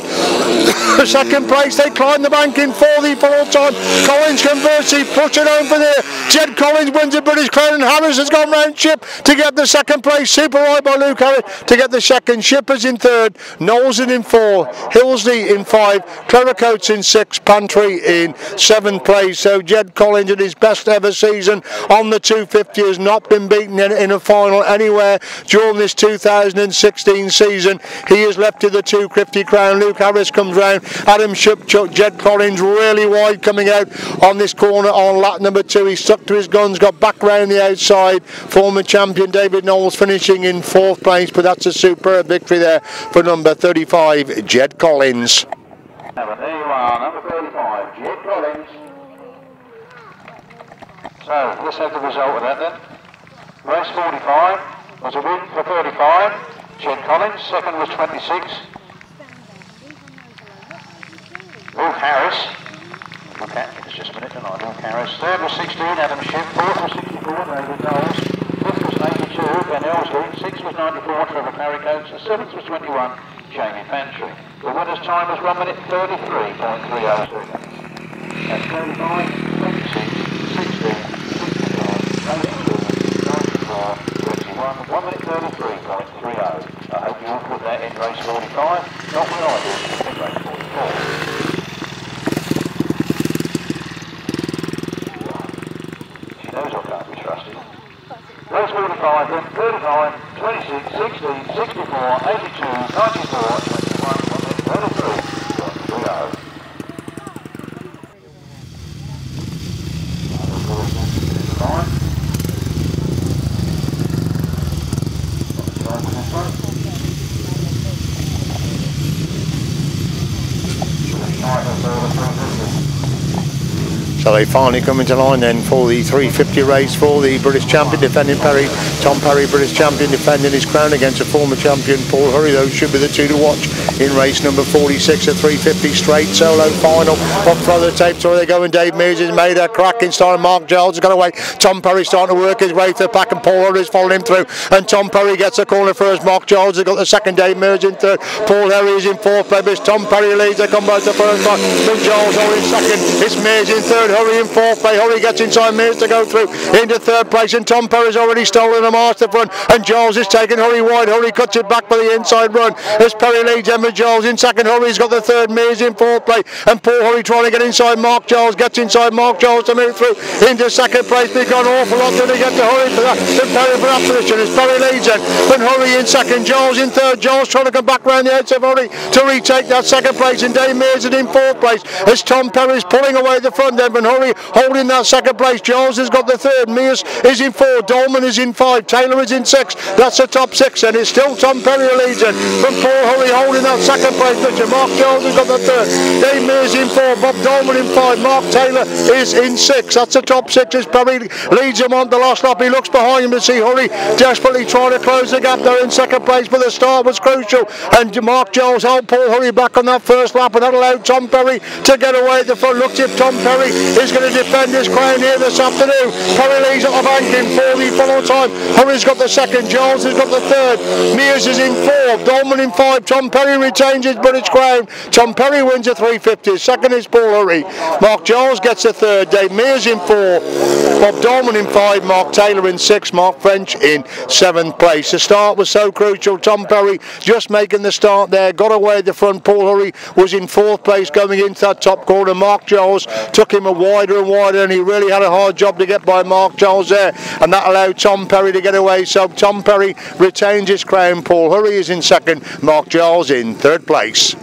Speaker 1: The second place. They climb the bank in for the fourth time. Collins converts. He puts it home for there. Jed Collins wins the British Crown, and Harris has gone round Shipp to get the second place. Super wide by Luke Harris to get the second. Shipp is in third. Knowles in four. Hillsley in five. Clever Coates in six. Pantry in seventh place. So Jed Collins in his best ever season on the 250 has not been beaten in a final anywhere during this 2016 season. He is left to the 250 crown. Luke Harris comes round. Adam Shipp, Jed Collins really wide coming out on this corner on lap number two. He stuck to his guns, got back round the outside. Former champion David Knowles finishing in fourth place, but that's a superb victory there for number 35, Jed Collins.
Speaker 3: There you are, number 35, Jed Collins. So, let's have the result of that then. Race 45 was a win for 35, Jed Collins. Second was 26, Luke Harris. Look at it, it's just a minute tonight, Luke Harris. Third was 16, Adam Shipp. Fourth was 64, David Knowles. Fifth was 82, Ben Elsley. Sixth was 94, Trevor Coates. The seventh was 21, Jamie Pantry. The winner's time was 1 minute 33.30 seconds. That's 35, 26, 16, 65, 82, 94, 31, 1 minute 33.30. I hope you all put that in race 45, not when I did, in race 44. She knows I can't be trusted. Race 45 then, 35, 26, 16, 64, 82, 94, 21, 1 minute 33.30.
Speaker 1: So they finally come into line then for the 350 race for the British champion defending Perry. Tom Perry, British champion, defending his crown against a former champion Paul Hurry. Those should be the two to watch in race number 46 at 350 straight solo final. Up front of the tape, so they go, and Dave Mears has made a cracking start. Mark Giles has got away. Tom Perry starting to work his way to the pack, and Paul Hurry is following him through. And Tom Perry gets a corner first. Mark Giles has got the second. Dave Mears in third. Paul Hurry is in fourth place. Tom Perry leads. They come back to first time. Then Giles holding second. It's Mears in third. Hurry in fourth place. Hurry gets inside Mears to go through into third place, and Tom Perry's already stolen a master front, and Giles is taking Hurry wide. Hurry cuts it back for the inside run as Perry leads Emma Giles in second. Hurry's got the third. Mears in fourth place, and Paul Hurry trying to get inside Mark Giles, gets inside Mark Giles to move through into second place. They've got an awful lot to get to Hurry for that, to Perry for that position as Perry leads it, and Hurry in second, Giles in third. Giles trying to come back round the outside of Hurry to retake that second place, and Dave Mears is in fourth place as Tom Perry's pulling away the front end, and Hurry holding that second place. Giles has got the third. Mears is in 4. Dolman is in 5. Taylor is in 6. That's the top 6, and it's still Tom Perry leads it from Paul Hurry holding that second place picture. Mark Giles has got the third. Dave Mears in 4. Bob Dolman in 5. Mark Taylor is in 6. That's the top 6 as Perry leads him on the last lap. He looks behind him to see Hurry desperately trying to close the gap. They're in second place, but the start was crucial, and Mark Giles held Paul Hurry back on that first lap, and that allowed Tom Perry to get away at the front. Looks if Tom Perry is going to defend his crown here this afternoon. Perry leads at the bank in 4 the full time. Hurry's got the second. Giles has got the third. Mears is in 4. Dolman in 5. Tom Perry retains his British crown. Tom Perry wins a 350. Second is Paul Hurry. Mark Giles gets the third. Dave Mears in 4. Bob Dolman in 5. Mark Taylor in 6. Mark French in 7th place. The start was so crucial. Tom Perry just making the start there, got away at the front. Paul Hurry was in 4th place going into that top corner. Mark Giles took him a wider and wider, and he really had a hard job to get by Mark Giles there, and that allowed Tom Perry to get away. So Tom Perry retains his crown. Paul Hurry is in 2nd. Mark Giles in 3rd place.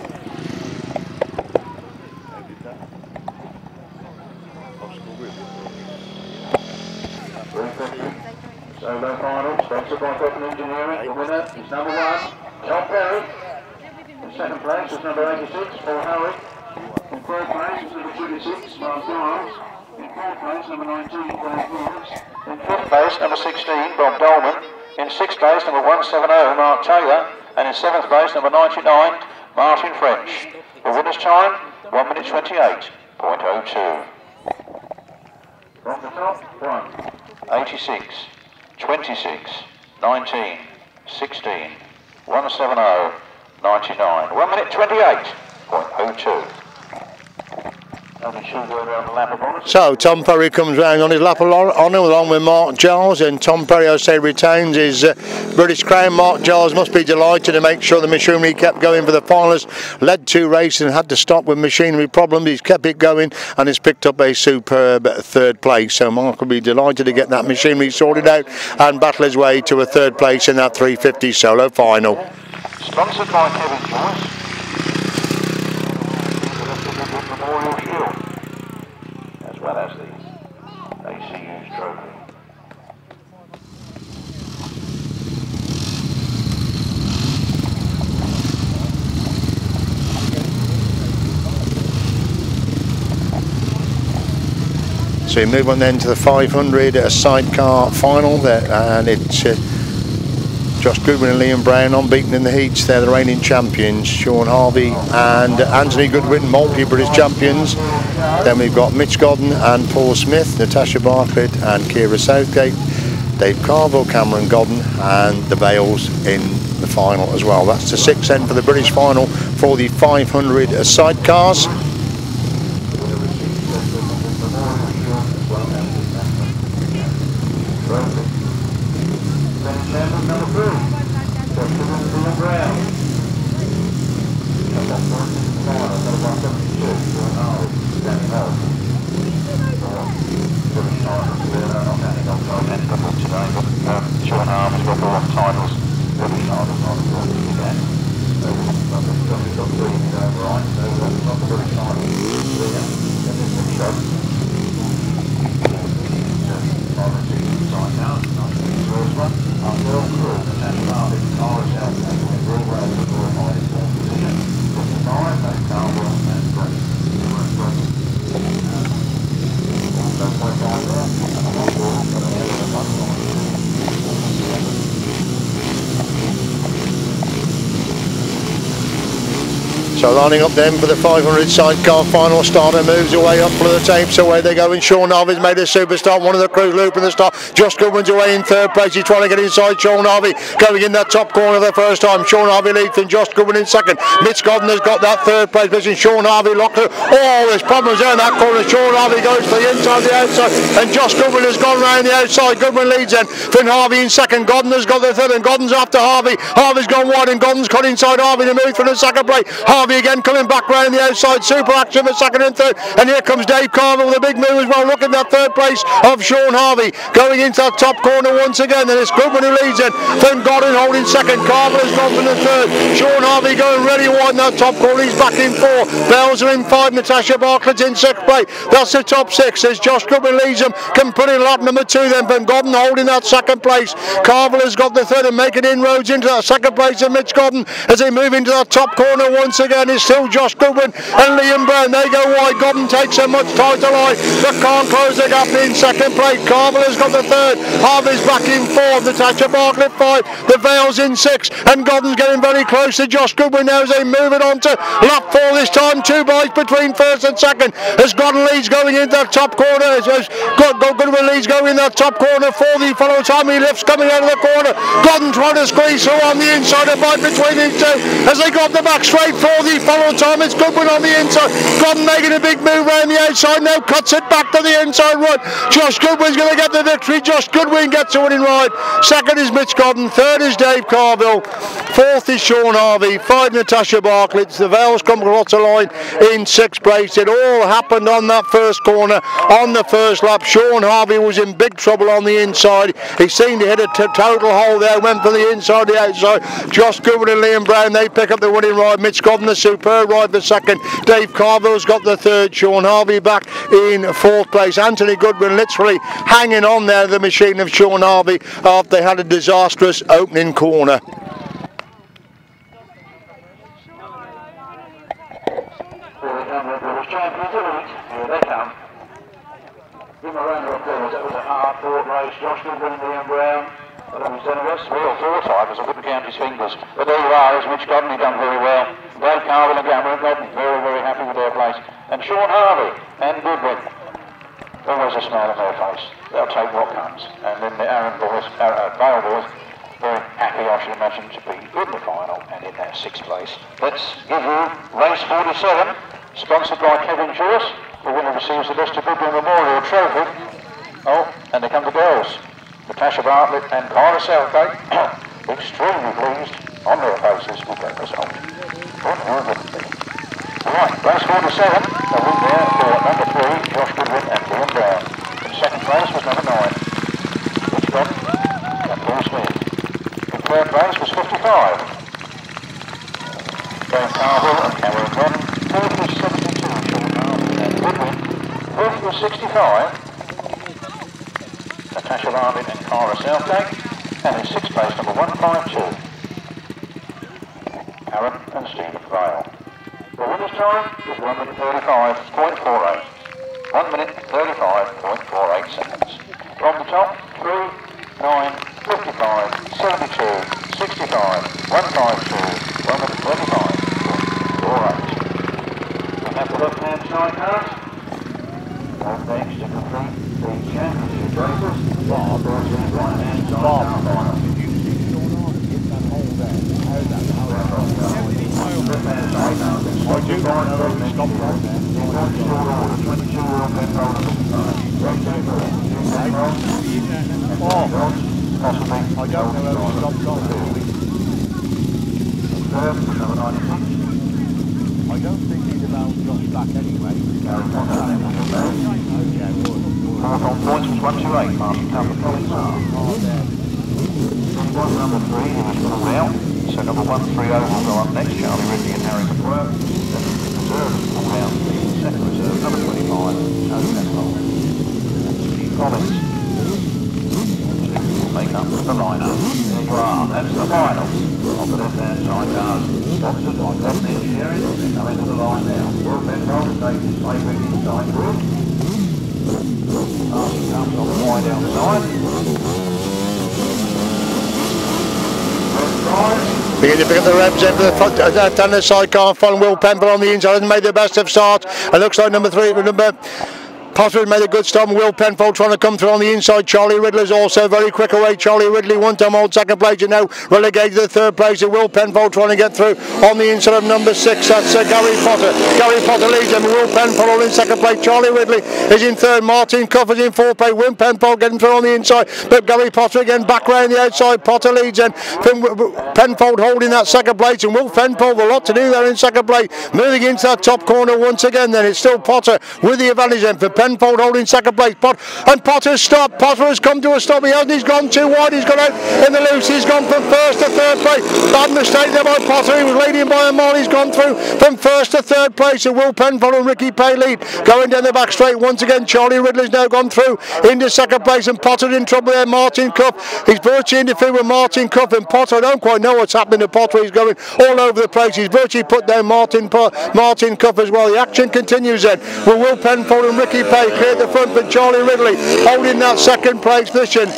Speaker 3: Solo final, sponsored by Dolman Engineering. The winner is number 1, Tom Perry. In 2nd place is number 86, Paul Hurry. In 3rd place is number 26, Mark Giles. In 4th place, number 19, Dave Mears. In 5th place, number 16, Bob Dolman. In 6th place, number 170, Mark Taylor. And in 7th place, number 99, Martin French. The winner's time, 1 minute 28.02. From the top, 1, 86, 26, 19, 16, 170, 99. 1 minute 28.02.
Speaker 1: So Tom Perry comes round on his lap of honour along with Mark Giles, and Tom Perry, I say, retains his British crown. Mark Giles must be delighted to make sure the machinery kept going for the finals. Led 2 races and had to stop with machinery problems. He's kept it going and has picked up a superb 3rd place. So Mark will be delighted to get that machinery sorted out and battle his way to a 3rd place in that 350 solo final.
Speaker 3: Sponsored by Kevin Joyce. Memorial Shield, as well as the ACU's trophy.
Speaker 1: So we move on then to the 500 sidecar final there, and it's Josh Goodwin and Liam Brown unbeaten in the heats. They're the reigning champions. Sean Harvey and Anthony Goodwin, multi-British champions. Then we've got Mitch Godden and Paul Smith, Natasha Bartlett and Kira Southgate, Dave Carville, Cameron Godden, and the Vales in the final as well. That's the 6th end for the British final for the 500 sidecars. So lining up then for the 500 sidecar final. Starter moves away up for the tapes. Away they go, and Sean Harvey's made a superstar. One of the crews looping the start. Josh Goodwin's away in 3rd place. He's trying to get inside Sean Harvey, going in that top corner the first time. Sean Harvey leads and Josh Goodwin in 2nd. Mitch Godden has got that 3rd place position. Sean Harvey locked it. Oh, there's problems there in that corner. Sean Harvey goes to the inside, the outside, and Josh Goodwin has gone round the outside. Goodwin leads then. Finn Harvey in 2nd. Godden has got the 3rd, and Godden's after Harvey. Harvey's gone wide, and Godden's cut inside Harvey to move for the 2nd place. Harvey Harvey again coming back round the outside. Super action for second and third. And here comes Dave Carver with a big move as well. Looking at that third place of Sean Harvey. Going into that top corner once again. And it's Goodman who leads it. Then Godin holding second. Carver has gone from the third. Sean Harvey going really wide in that top corner. He's back in four. Bells are in five. Natasha Bartlett's in sixth place. That's the top six. As Josh Goodman leads them. Can put in lap number two then. Van Godden holding that second place. Carver has got the third and making inroads into that second place of Mitch Godden as they move into that top corner once again. It's still Josh Goodwin and Liam Brown. They go wide. Godden takes a much tighter line but can't close the gap in second place. Carver has got the third. Harvey's back in fourth. Natasha Bartlett five. The Vale's in six and Godden's getting very close to Josh Goodwin now as they move it on to lap four this time. 2 bikes between first and second as Godden leads going into that top corner. As Goodwin leads going in that top corner for the follow time. He lifts coming out of the corner. Godden trying to squeeze through on the inside, a bite between these two as they got the back straight for the follow time. It's Goodwin on the inside. Godden making a big move around the outside now, cuts it back to the inside run. Josh Goodwin's going to get the victory. Josh Goodwin gets a winning ride. Second is Mitch Godden. Third is Dave Carville. Fourth is Sean Harvey. Five Natasha Bartlett. The Vales come across the line in sixth place. It all happened on that first corner on the first lap. Sean Harvey was in big trouble on the inside. He seemed to hit a total hole there. Went from the inside to the outside. Josh Goodwin and Liam Brown, they pick up the winning ride. Mitch Godden the superb ride for second. Dave Carville's got the third. Sean Harvey back in fourth place. Anthony Goodwin literally hanging on there, the machine of Sean Harvey, after they had a disastrous opening corner.
Speaker 3: Here they come. Give them a round of applause. That was a hard-fought race. Josh Goodwin and Liam Brown. I don't know if he's done 3 or 4 times. I wouldn't count his fingers. But there you are. As Mitch Godden, he done very well. Dave Carville and Cameron Godden, very, very happy with their place. And Sean Harvey and Goodwin. Always a smile on their face. They'll take what comes. And then the Aaron boys, Vale boys, very happy, I should imagine, to be in the final and in that 6th place. Let's give you race 47, sponsored by Kevin Joyce. The winner receives the Lester Goodwin Memorial Trophy. Oh, and there come the girls. Natasha Bartlett and Kyra Southgate. Extremely pleased on their faces with that result. Right, race 47, a win there for number 3, Josh Goodwin and Liam Brown. In second place was number 9, Mitch Godden and Paul Smith. In third place was 55, Dave Carville and Cameron Godden. Fourth was 72, Sean Harvey and Goodwin. Fifth was 65, Natasha Bartlett and Kyra Southgate. And in sixth place, number 152, Aaron and Stephen Vale. The winner's time is 1 minute 35.48. 1 minute 35.48 seconds. From the top, 3, 9, 55, 72, 65, 152, 1 minute 35.48. We have the left-hand side cars. All next to complete the championship races. Bob, brought to the right-hand side car final. Left-hand side cars. Stop right there. 22-year-old Ben Dolman. Possibly. I don't know where to stop on. Third, number 96. I don't think he's about Josh back anyway. Fourth on points was 128, Martin Tampa Collins. Number 3, he was pulled out. So number 130 will go up next, Charlie Ridley and Harry McWorth. Then the reserve is pulled out, the second reserve, number 25, Joe Neslow. Steve Collins will make up the lineup. There you are, that's the final of the left-hand side cars. Boxes like that engineering, they come into the line now. Will Ben Dolman take his favourite inside group. Martin comes on the wide outside.
Speaker 1: Begin to pick up the revs in for the front, down the sidecar front. Will Pemble on the inside hasn't made the best of starts. It looks like number 3, number Potter has made a good stop, and Will Penfold trying to come through on the inside. Charlie Ridley's also very quick away. Charlie Ridley one time old second place, and now relegated to the third place. And Will Penfold trying to get through on the inside of number 6. That's Gary Potter. Gary Potter leads him. Will Penfold in second place. Charlie Ridley is in third. Martin Cuffers in fourth place. Will Penfold getting through on the inside, but Gary Potter again back round the outside. Potter leads, and Penfold holding that second place, and Will Penfold a lot to do there in second place. Moving into that top corner once again, then it's still Potter with the advantage then for Penfold holding second place. And Potter's stopped. Potter has come to a stop. He hasn't. He's gone too wide. He's gone out in the loose. He's gone from first to third place. Bad mistake there by Potter. He was leading by a mile. He's gone through from first to third place. And Will Penfold and Ricky Pay lead. Going down the back straight once again. Charlie Ridley's now gone through into second place, and Potter in trouble there. Martin Cuff. He's virtually interfered with Martin Cuff, and Potter, I don't quite know what's happening to Potter. He's going all over the place. He's virtually put down Martin Cuff as well. The action continues then. With Will Penfold and Ricky Pay cleared the front, but Charlie Ridley holding that second place position.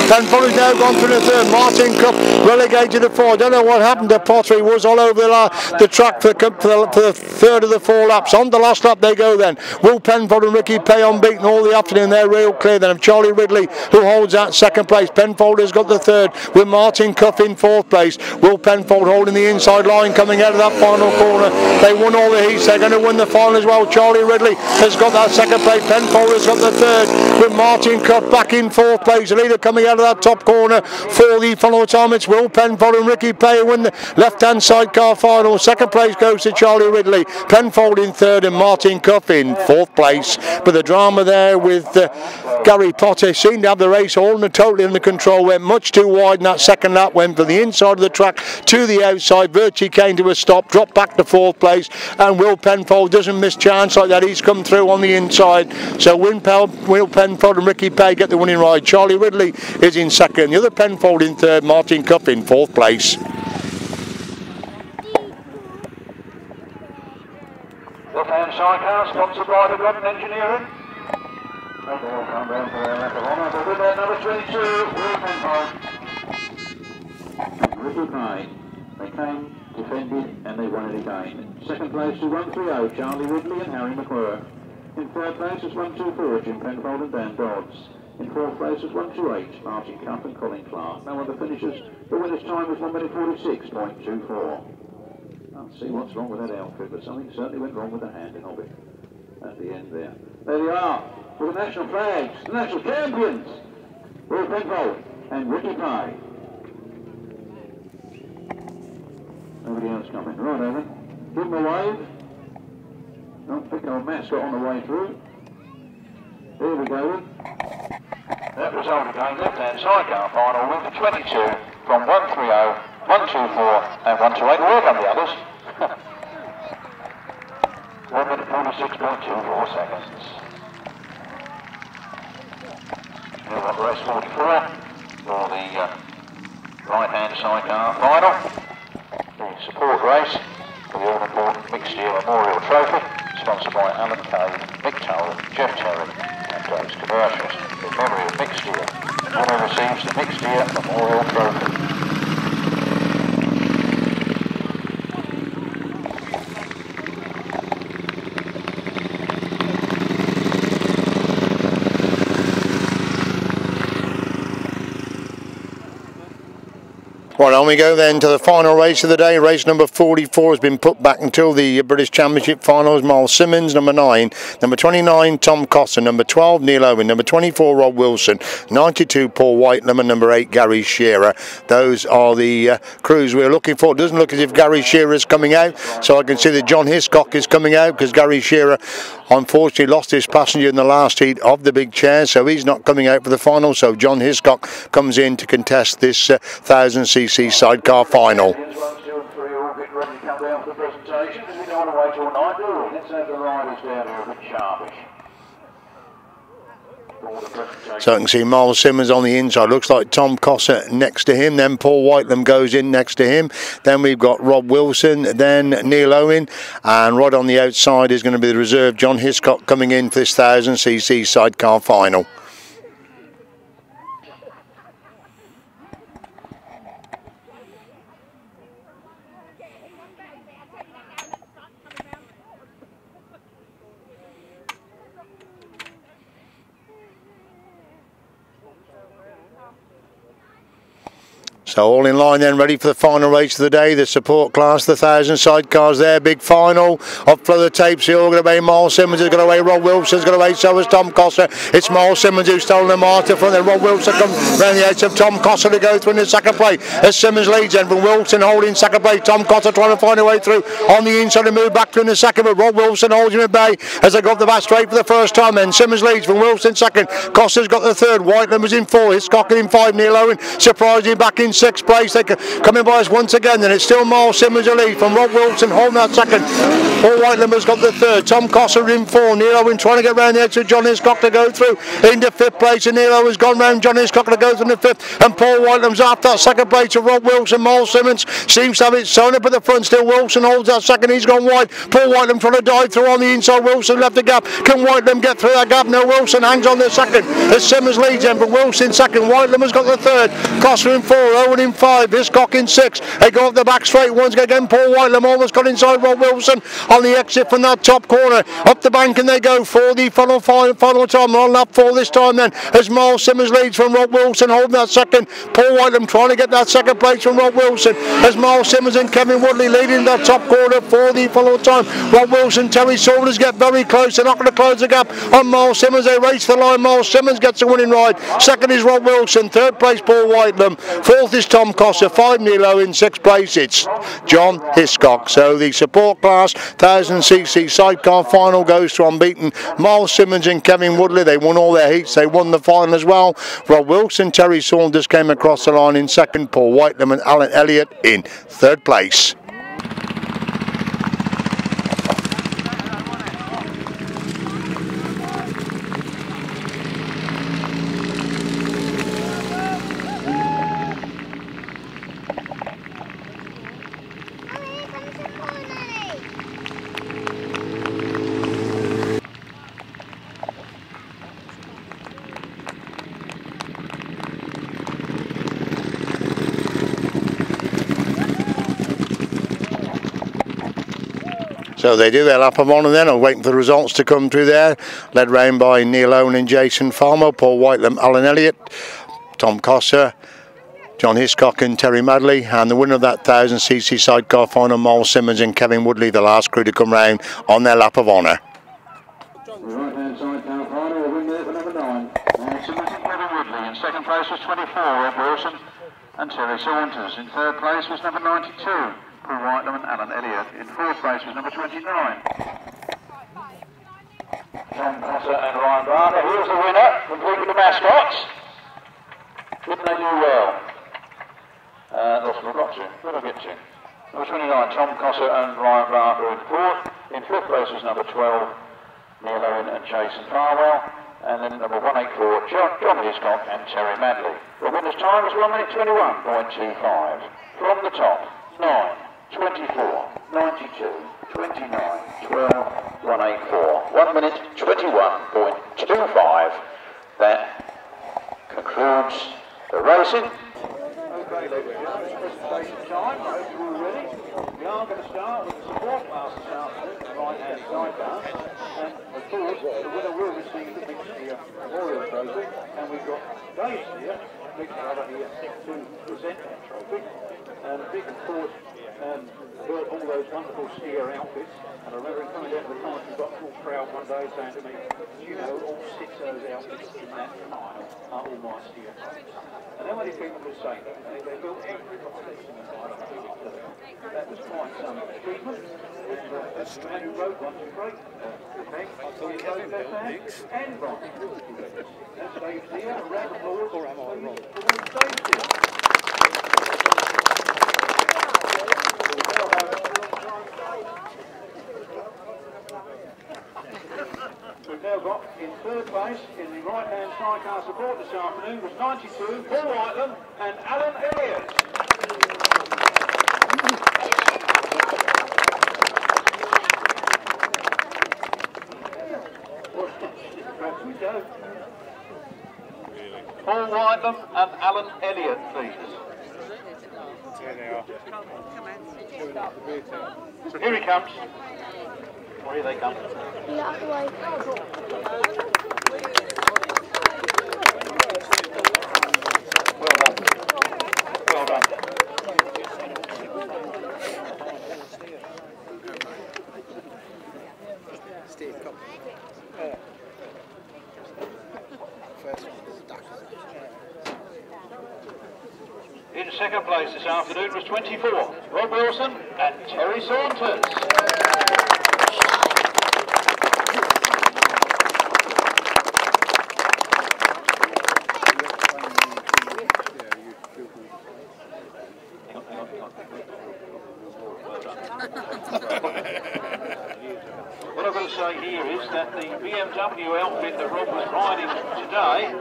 Speaker 1: Penfold has now gone through the third. Martin Cuff relegated to 4. I don't know what happened to Potter. He was all over the track for the third of the 4 laps. On the last lap they go then. Will Penfold and Ricky Pay unbeaten all the afternoon. They're real clear then of Charlie Ridley, who holds that second place. Penfold has got the third with Martin Cuff in fourth place. Will Penfold holding the inside line coming out of that final corner. They won all the heats. They're going to win the final as well. Charlie Ridley has got that second place. Penfold has got the third with Martin Cuff back in fourth place. The leader coming out of that top corner for the final time. It's Will Penfold and Ricky Pay win the left-hand sidecar final. Second place goes to Charlie Ridley. Penfold in third and Martin Cuff in fourth place. But the drama there with Gary Potter seemed to have the race all totally under control. Went much too wide in that second lap. Went from the inside of the track to the outside. Virtually came to a stop. Dropped back to fourth place. And Will Penfold doesn't miss chance like that. He's come through on the inside. So Will Penfold and Ricky Pay get the winning ride. Charlie Ridley is in second. The other Penfold in third. Martin Cuff in fourth place.
Speaker 3: Left-hand sidecar sponsored by the Dolman Engineering. They all come round for their lap of honour. But with that number 22, Will Penfold. Ricky Pay. They came, defended, and they won it again. Second place is 130, Charlie Ridley and Harry McClure. In third place is 124, Jim Penfold and Dan Dodds. In fourth place is 128, Martin Cuff and Colin Clark. No other finishers. The winner's time was 1 minute 46.24. Can't see what's wrong with that outfit, but something certainly went wrong with the handling of it at the end there. There they are, with the national flags, the national champions, Will Penfold and Ricky Pay. Nobody else coming. Right, Evan. Give them a wave. Not picking on mascot on the way through. There we go. That result again, left-hand sidecar final win for 22 from 130, 124 and 128. Well done the others. 1 minute 46.24 seconds. We've got race 44 for the right-hand sidecar final. The support race for the all-important Mixed Year Memorial Trophy, sponsored by Alan Kay, Mick Toll, Jeff Terry and those commercials. In memory of Mixed Year, the winner receives the Mixed Year Memorial Trophy.
Speaker 1: Right, on we go then to the final race of the day. Race number 44 has been put back until the British Championship finals. Miles Simmons, number 9. Number 29, Tom Coster. Number 12, Neil Owen. Number 24, Rob Wilson. 92, Paul White. Number 8, Gary Shearer. Those are the crews we're looking for. It doesn't look as if Gary Shearer is coming out. So I can see that John Hiscock is coming out because Gary Shearer unfortunately lost his passenger in the last heat of the big chair. So he's not coming out for the final. So John Hiscock comes in to contest this 1000cc sidecar final. So I can see Miles Simmons on the inside. Looks like Tom Coster next to him. Then Paul Whitelam goes in next to him. Then we've got Rob Wilson. Then Neil Owen. And right on the outside is going to be the reserve John Hiscock coming in for this 1000cc sidecar final. So all in line then, ready for the final race of the day. The support class, the 1,000 sidecars there, big final. Up for the tapes here, all going away. Miles Simmons is going away. Rob Wilson's going away. So is Tom Coster. It's Miles Simmons who's stolen the mark from there. Rob Wilson comes round the edge of Tom Coster to go through in the second place. As Simmons leads then from Wilson holding second place. Tom Coster trying to find a way through on the inside and move back through in the second, but Rob Wilson holds him at bay as they go up the back straight for the first time. Then Simmons leads from Wilson second. Coster's got the third. Whiteland was in four. Hiscock in five. Neil Owen surprising back in sixth place. They coming by us once again. Then it's still Miles Simmons a lead from Rob Wilson holding that second. Paul Whiteland has got the third. Tom Coster in four. Neil Owen trying to get round the edge of John Hiscock to go through into fifth place, and Neil Owen's gone round John Hiscock to go through the fifth, and Paul Whiteland's after that second place of Rob Wilson. Miles Simmons seems to have it sewn up at the front. Still Wilson holds that second. He's gone wide. Paul Whiteland trying to dive through on the inside. Wilson left the gap. Can Whiteland get through that gap? No, Wilson hangs on the second as Simmons leads him, but Wilson second. Whiteland has got the third. Coster in four. Owen in five. Hiscock in six. They go up the back straight once again. Paul Whiteland almost got inside Rob Wilson on the exit from that top corner. Up the bank and they go for the final time. On lap four this time then as Miles Simmons leads from Rob Wilson holding that second. Paul Whiteland trying to get that second place from Rob Wilson as Miles Simmons and Kevin Woodley leading that top corner for the final time. Rob Wilson, Terry Saunders get very close. They're not going to close the gap on Miles Simmons. They race the line. Miles Simmons gets a winning ride. Second is Rob Wilson. Third place Paul Whiteland. Fourth is Tom Coster. Five Neil Owen. Sixth place it's John Hiscock. So the support class 1000cc sidecar final goes to unbeaten Miles Simmons and Kevin Woodley. They won all their heats. They won the final as well. Rob Wilson, Terry Saunders came across the line in second. Paul Whiteland and Alan Elliott in third place. So they do their lap of honour then. I'm waiting for the results to come through there. Led round by Neil Owen and Jason Farmer, Paul Whiteland, Alan Elliott, Tom Coster, John Hiscock and Terry Madley. And the winner of that 1000cc sidecar final, Miles Simmons and Kevin Woodley, the last crew to come round on their lap of honour.
Speaker 3: Right-hand sidecar final, the win there for number 9. Miles Simmons and Kevin Woodley. In second place was 24, Rob Wilson and Terry Saunders. In third place was number 92. Paul Whiteland and Alan Elliott. In fourth place was number 29. Tom Coster and Ryan Barker. Here's the winner, complete with the mascots. Didn't they do well? Lost my box here. Where did I get to? Number 29, Tom Coster and Ryan Barker in fourth. In fifth place was number 12, Neil Owen and Jason Farwell. And then number 184, John Hiscock and Terry Madley. The winner's time was 1 minute 21.25. From the top, 9. 24, 92, 29, 12, 184. 1 minute 21.25. That concludes the racing. Okay, ladies and gentlemen, presentation time. I hope you're all ready. We are going to start with the support class this afternoon, the right-hand sidecar. And of course, the winner will receive the Big Steer Memorial Trophy. And we've got Dave here, Big Brother here, to present that trophy. And Big, of course, built all those wonderful steer outfits, and I remember him coming down to the car, we've got a full crowd one day saying to me, you know, all 6 of those outfits in that mile are all my steer outfits. And then many people would say that, they built every box in the mile. That was quite some achievement, and the man who wrote one was great. And Ron. That's Dave's here, a round of applause for Dave's here. We've now got in third place in the right-hand sidecar support this afternoon was 92, Paul Whiteland and Alan Elliott. Perhaps we go. Paul Whiteland and Alan Elliott, please.
Speaker 5: Here they are.
Speaker 3: So here he comes. Or here they come.
Speaker 4: Yeah, out the way.
Speaker 3: Well done. Well done. In second place this afternoon was 24, Rob Wilson and Terry Saunders. What I've got to say here is that the BMW outfit that Rob was riding today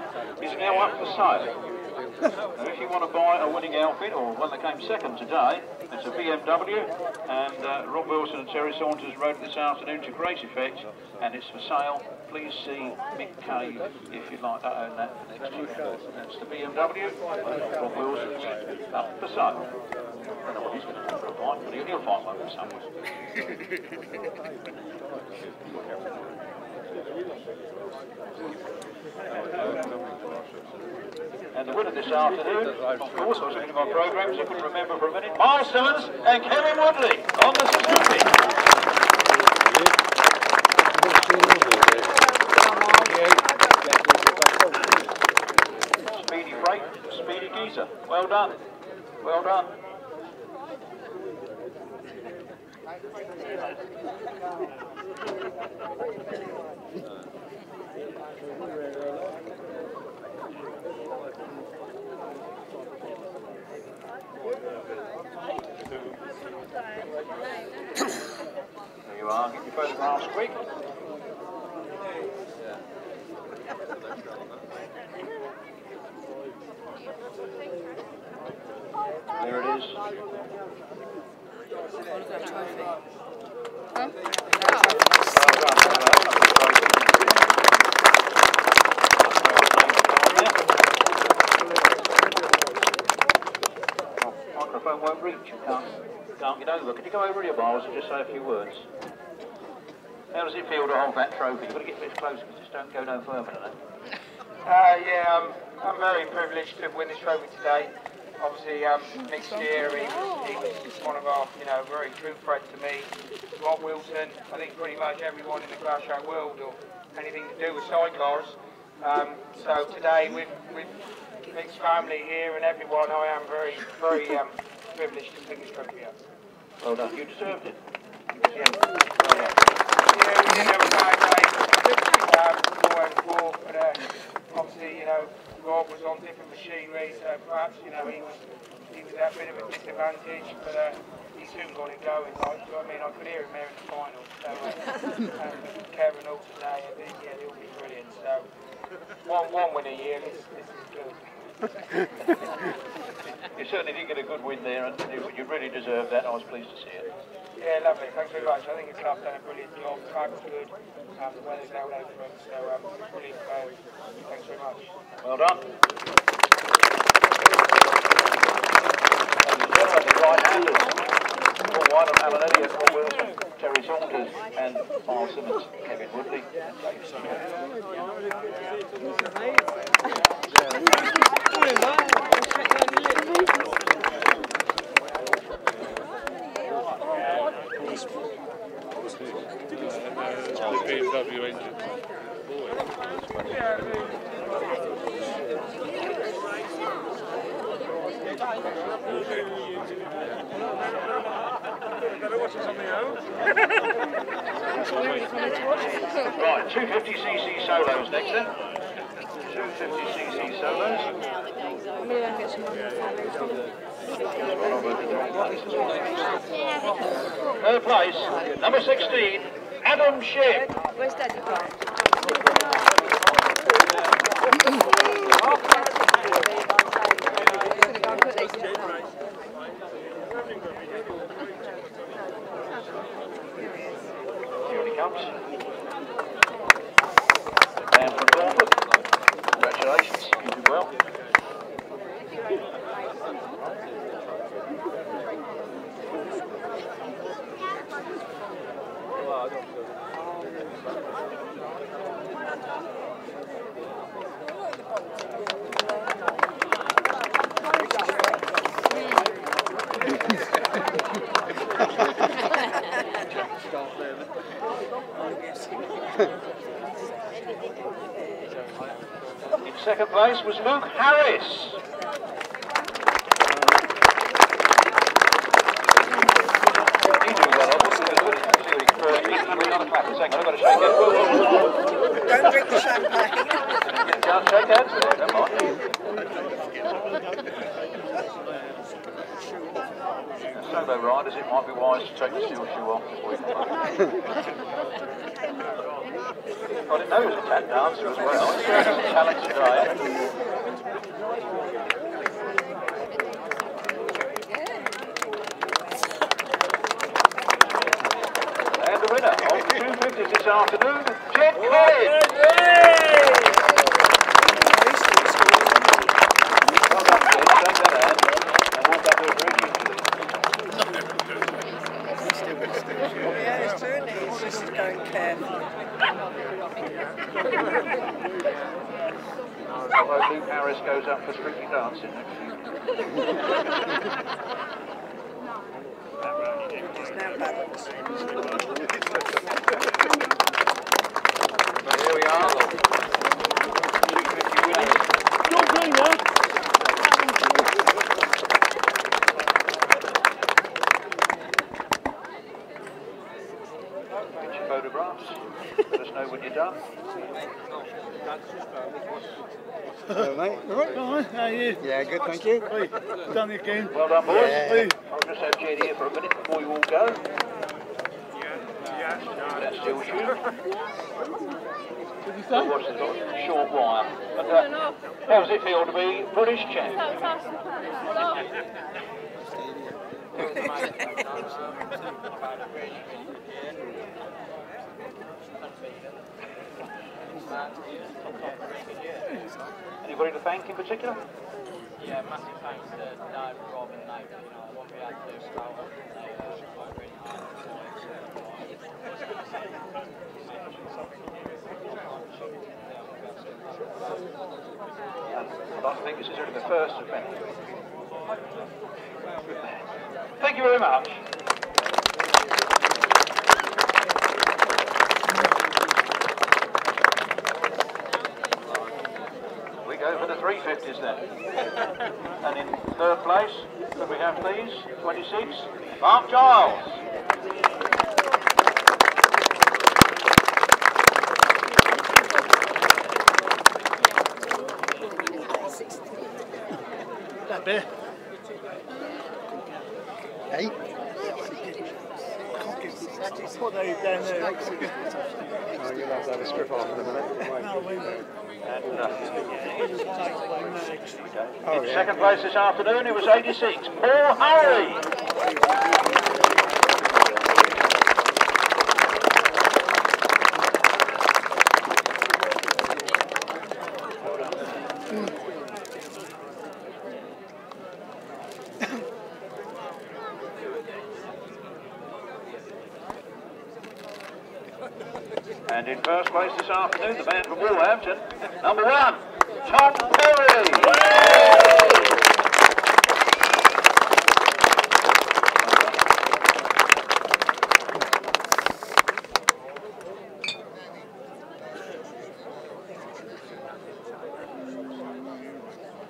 Speaker 3: is now up for sale. Now, if you want to buy a winning outfit, or one that came second today, it's a BMW, and Rob Wilson and Terry Saunders rode it this afternoon to great effect, and it's for sale. Please see Mick Kay if you'd like to own that for next year. That's the BMW, Rob Wilson, up for sale. I don't know what he's going to do for a fight, but he'll fight one with someone. And the winner this afternoon, of course, I was looking at my programmes, I couldn't remember for a minute, Miles Simmons and Kevin Woodley on the Suzuki. Speedy freight, speedy geezer. Well done. Well done. There you are, get your photographs quick. There it is. Microphone won't reach, you can't get over. Can you go over here, Giles, and just say a few words? How does it feel to hold that trophy? You've got to get a bit closer, because just don't go no further than that.
Speaker 6: Yeah, I'm very privileged to win this trophy today. Obviously, next year he was one of our, very true friends to me. Rob Wilson, I think pretty much everyone in the Grasstrack world or anything to do with sidecars. So today with Mick's family here and everyone, I am very, very privileged to pick this trophy up.
Speaker 3: Well done, you deserved it.
Speaker 6: Yeah, we didn't have a bad day, 4 and 4, but obviously, Rob was on different machinery, so perhaps, he was at a bit of a disadvantage, but he soon got it going, right? You know what I mean? I could hear him there in the final, so Kevin also today, I think, yeah, he'll be brilliant, so one win a year, this is good.
Speaker 3: You certainly did get a good win there, and you really deserved that. I was pleased to see it.
Speaker 6: Yeah, lovely. Thanks very much. I think the club's done a brilliant job. The track was good. The weather's now over for us, so brilliant. Thanks very much.
Speaker 3: Well done. The right-handers, Paul White and Alan Elliott, Rob Wilson, Terry Saunders, and Miles Simmons, Kevin Woodley.
Speaker 5: BMW engine.
Speaker 3: Right, 250cc solos next then. 250cc solos. Third place, number 16, Adam Shipp.
Speaker 2: Where's Daddy from?
Speaker 3: Here he comes. And from Dolman. Congratulations, you did well. In second place was Luke Harris. cancel it, never mind. Solo riders, it might be wise to take the steel shoe off before you come home. I didn't know he was a tap dancer as well. He's got some talent today. And the winner of 250s this afternoon, Jed Collins. Well done, Jed. Shake that hand and walk back to a very gingerly.
Speaker 2: Yeah, it's true, isn't it? It's just going carefully.
Speaker 3: Although Luke Harris goes up for Strictly Dancing next year.
Speaker 2: It's now balanced.
Speaker 3: So here we are. 250 winners. Get your photographs. Let us know when you're done.
Speaker 7: Hello, mate. All right, Dolman. How are you? Yeah, good, thank you. Hey, done it again.
Speaker 3: Well done, boys.
Speaker 7: Yeah.
Speaker 3: I'll just have Jed here for a minute before you all go. That's still shoe.
Speaker 7: What did you say?
Speaker 3: Watch this short wire. And, how does it feel to be British champ? Anybody to thank in particular?
Speaker 8: Yeah, massive thanks to Dave, Rob and Nate. You know, what we had to do was out. They worked really hard.
Speaker 3: I'd like to think this is only the first event. Thank you very much. We go for the 350s then. And in third place, could we have please, 26, Mark Giles.
Speaker 7: That beer. Hey? What are you down there?
Speaker 1: Oh, you'll have to have a strip off in a minute.
Speaker 7: No, we won't.
Speaker 3: In second place this afternoon, it was 86, Paul Hurley. And in first place this afternoon, the man from Wolverhampton, number 1, Tom Perry.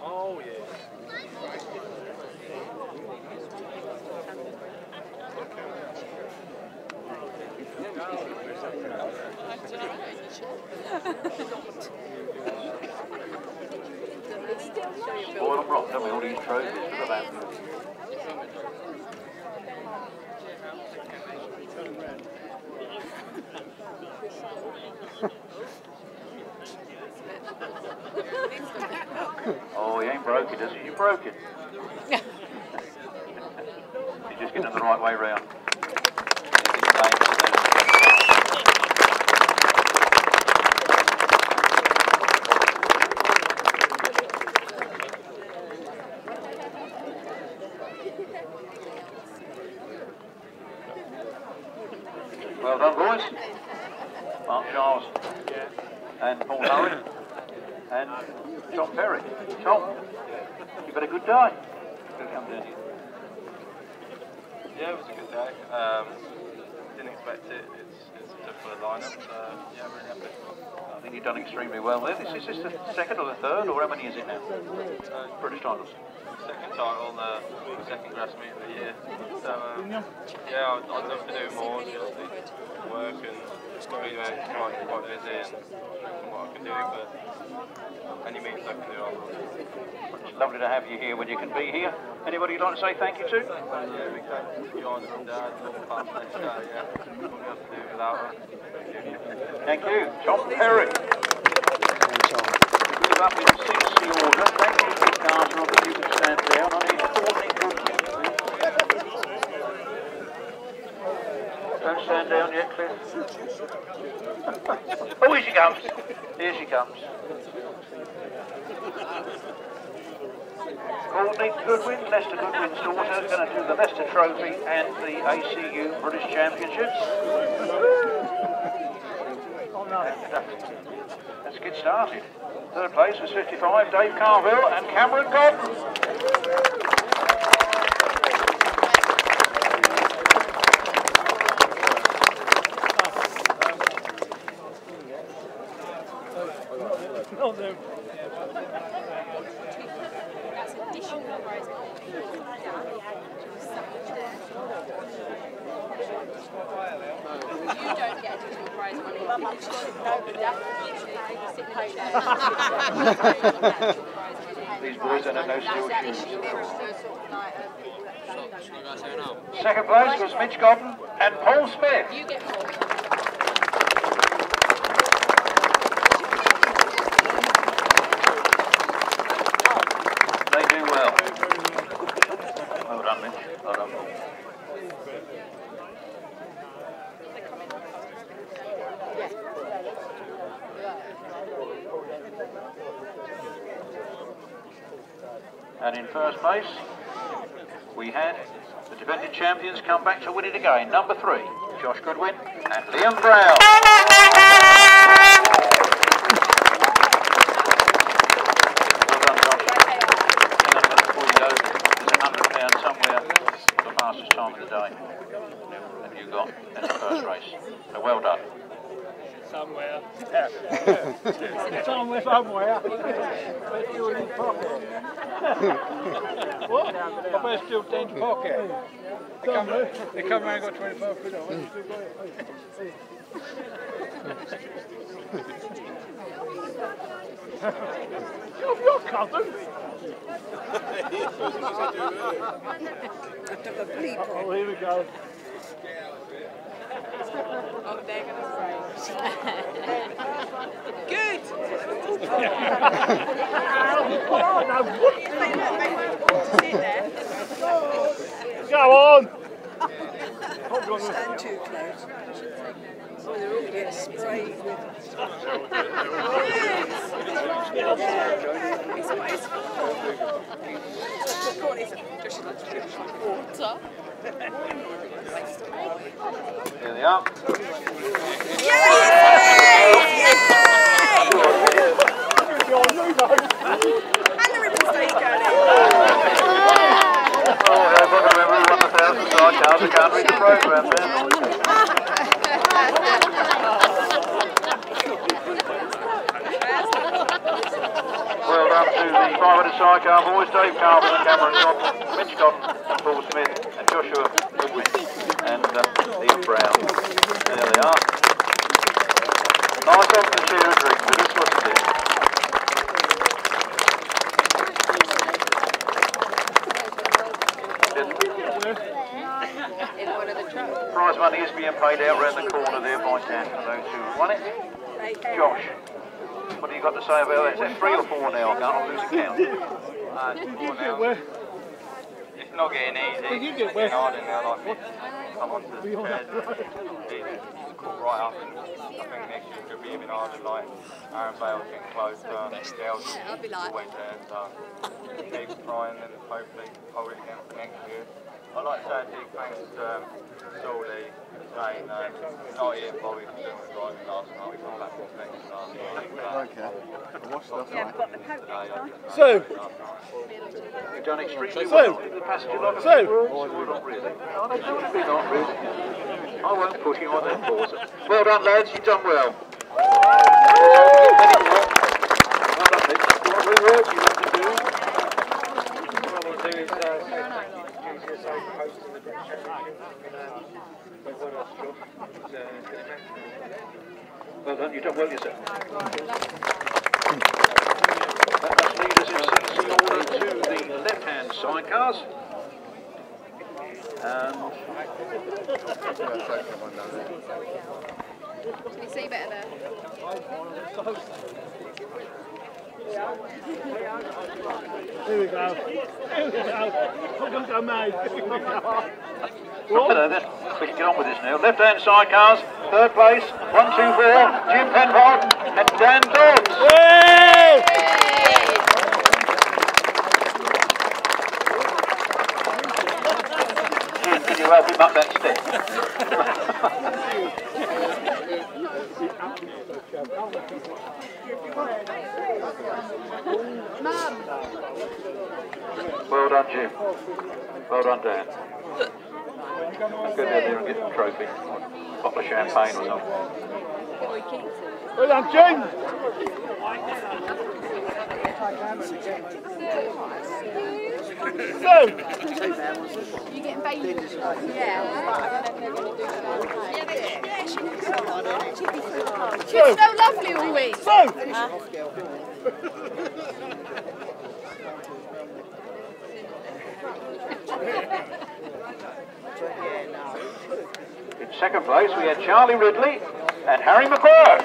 Speaker 6: Oh, yeah.
Speaker 3: Spoil and rock, don't we, all these trophies for that. Oh, he ain't broke it, does he? You broke it. You're just getting the right way round. Well done, boys. Mark Giles and Paul Hurley and Tom Perry. Tom, you've had a good day. Good come down here.
Speaker 9: Yeah, it was a good day. Didn't expect it. It's a tough lineup. So yeah, really happy.
Speaker 3: I think you've done extremely well there. Is this the second or the third, or how many is it now? British titles.
Speaker 9: Second title, the second grass meet of the year. So yeah, I'd love to do more. Just work and quite busy and from what I can do. But any means I can do, I will.
Speaker 3: Lovely to have you here when you can be here. Anybody you'd like to say thank you to?
Speaker 9: Yeah, we thank John and Dad, little family, yeah. Wouldn't be able to do without her.
Speaker 3: Thank you. Tom Perry. Move up in 60 order. Thank you, Nick Carter, on the you can stand down. I need Courtney Goodwin. Don't stand down yet, Cliff. Oh, here she comes. Here she comes. Courtney Goodwin, Lester Goodwin's daughter, is going to do the Lester Trophy and the ACU British Championships. Let's get started. Third place was 55, Dave Carville and Cameron Godden.
Speaker 2: You don't get additional prize money.
Speaker 3: These boys don't have no steel shoes. Second place was Mitch Godden and Paul Smith.
Speaker 2: You get more.
Speaker 3: They do well. Well done, Mitch. Well done, Paul. And in first place, we had the defending champions come back to win it again. Number 3, Josh Goodwin and Liam Brown. Well done, Josh. Remember, before you go, there's £100 somewhere for the fastest time of the day. And you got in the first race. So well done.
Speaker 7: Somewhere. Somewhere. But you in pocket. What? I better still 10 pocket. They come around and got 25 quid on. You're cousin. Oh, here we go.
Speaker 2: Oh, they're going to say. Good!
Speaker 7: Go on!
Speaker 10: Stand too close. Oh, they're all getting sprayed with. It's what it's for. Water.
Speaker 3: Here they are.
Speaker 10: And the ribbon stays going in.
Speaker 3: Oh, I've got to remember we won the 1,000 star cars. I can't read the programme there. Well done to the 500 sidecar boys, Dave Carville and Cameron Godden, Mitch Godden, Paul Smith and Joshua Goodwin and Liam Brown. There they are. Nice off to share a drink with us, wasn't it? Prize money is being paid out round the corner there by Dan for those who have won it. Josh, what have you got to say about that? Is that 3 or 4 now? I can't lose count.
Speaker 9: It's not getting easy. It's getting harder now. Like, come on to the bed. Caught right up, and I think next year will be even harder. Like Aaron Bale's getting close, Giles went there, so keep trying and hopefully hold it again for next year. I'd like to say a big thanks to Solly, Jane, not Ian, Bobby for doing the driving last night. We come back from next last night. Okay.
Speaker 7: So,
Speaker 3: You've done extremely well. The passenger lot not really. Oh, they should be not really. I won't push you on that pause. Well done, lads. You've done well. Well done, Nick. What work you have to do?
Speaker 6: What we'll do is GCSA hosting the British Championship. We've won our job. It's going to match.
Speaker 3: Well done. You've done well yourself. sidecars. And
Speaker 10: Can you see better there?
Speaker 7: Here we go. Here we go. Welcome to mate.
Speaker 3: we can get on with this now. Left hand sidecars, third place, 1, 2, 4, Jim Penfold and Dan Dodds. Can you help him up that stick? Well done, Jim. Well done, Dan. Go down there and get the trophy. A bottle of champagne or something.
Speaker 7: Well done, Jim.
Speaker 10: You getting baby? Yeah. She's so lovely always.
Speaker 3: In second place we had Charlie Ridley and Harry McClure.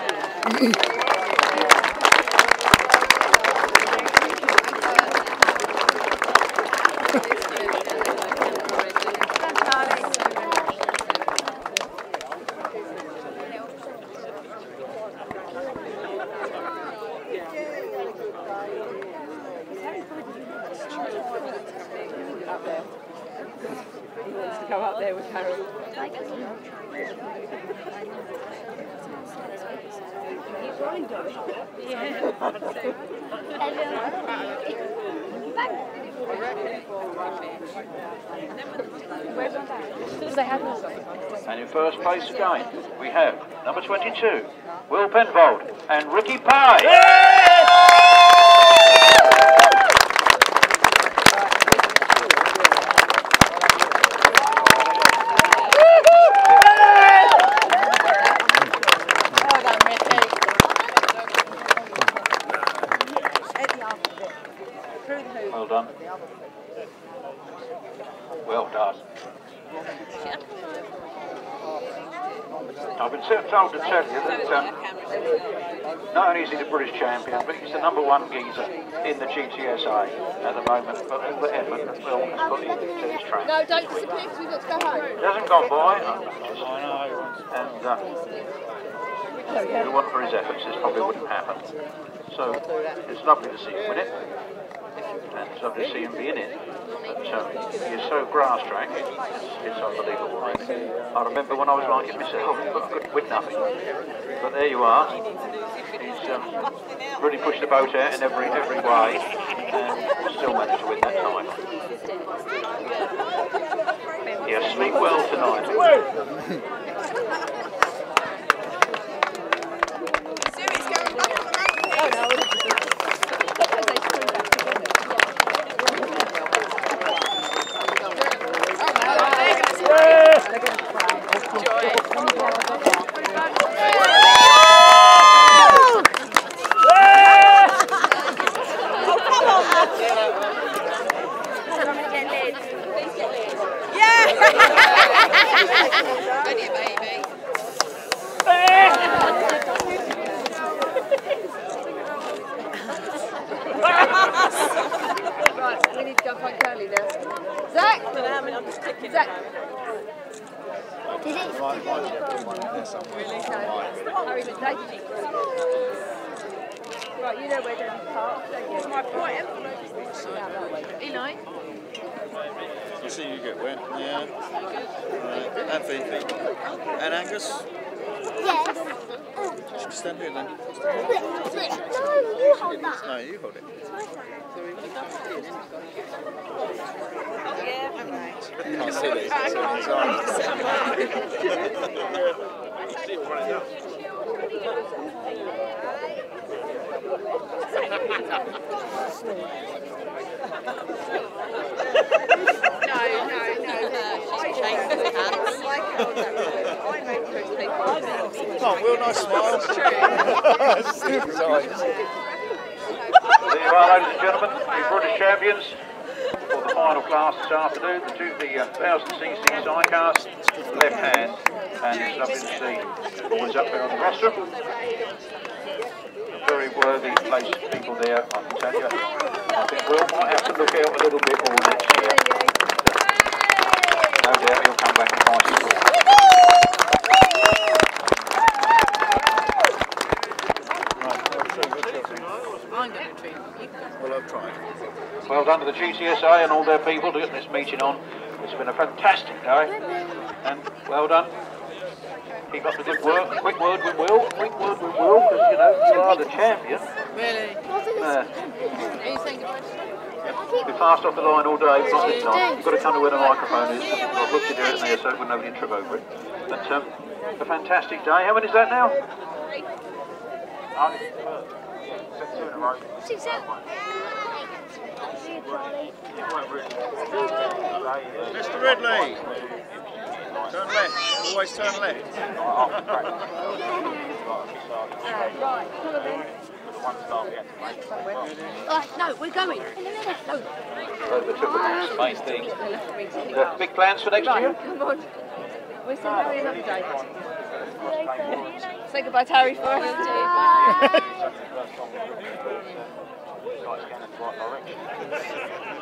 Speaker 2: He wants to go up there with Harry.
Speaker 3: And in first place again, we have number 22, Will Penfold and Ricky Pye. Well done. Well done. I've been told to tell you that not only is he the British champion, but he's the #1 geezer in the GTSA at the moment. But all the effort that Will has put into his training.
Speaker 10: No, don't disappear because we've got to go home.
Speaker 3: He hasn't gone by, and if it wasn't for his efforts, this probably wouldn't happen. So it's lovely to see him win it, and it's lovely to see him be in it. But he is so Grasstrack, it's unbelievable. I remember when I was like it myself, I couldn't win nothing. But there you are. He's really pushed the boat out in every way, and still managed to win that time. Yeah, sleep well tonight.
Speaker 2: Right, we need to go find Curly now. Zach! Zach! Did it? Harry was taking it. Right, you know where Dan's parked, don't you? My point. Eli?
Speaker 11: You see you get wet, yeah. And Fifi. And Angus?
Speaker 12: Yes.
Speaker 11: Stand here then.
Speaker 12: No, you hold that.
Speaker 11: No, you hold it. You can't see it. It's in his Oh, real nice smile.
Speaker 3: There you are, ladies and gentlemen, the British champions for the final. final class this afternoon, the 1000cc sidecars, left hand, and it's lovely to see boys up there on the rostrum. Very worthy place people there, I can tell you. I think Will might have to look out a little bit more next year. No doubt he'll come back and fight it.
Speaker 11: Well, I've tried.
Speaker 3: Well done to the GCSA and all their people to get this meeting on. It's been a fantastic day, and well done. Keep up the good work. Quick word with Will. Quick word with Will, because you know you are the champion.
Speaker 10: Really?
Speaker 3: Be fast off the line all day, not this time. You've got to come to where the microphone is. I'll look you do it there so nobody can trip over it. But a fantastic day. How many is that now?
Speaker 11: Mr. Ridley, turn left. Always turn left.
Speaker 10: No, we're going. In a minute. No.
Speaker 3: Main thing. Big plans for next year?
Speaker 10: Come on. We'll see Harry another day. Say goodbye to Harry first.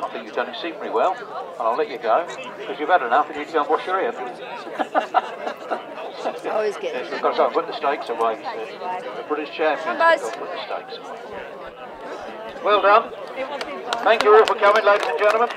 Speaker 3: I think you've done exceedingly well, and I'll let you go, because you've had enough and you can go and wash your hair.
Speaker 10: Always good.
Speaker 3: We've got to go and put the stakes away. The British champions have got to put the stakes away. Well done. Thank you all for coming, ladies and gentlemen.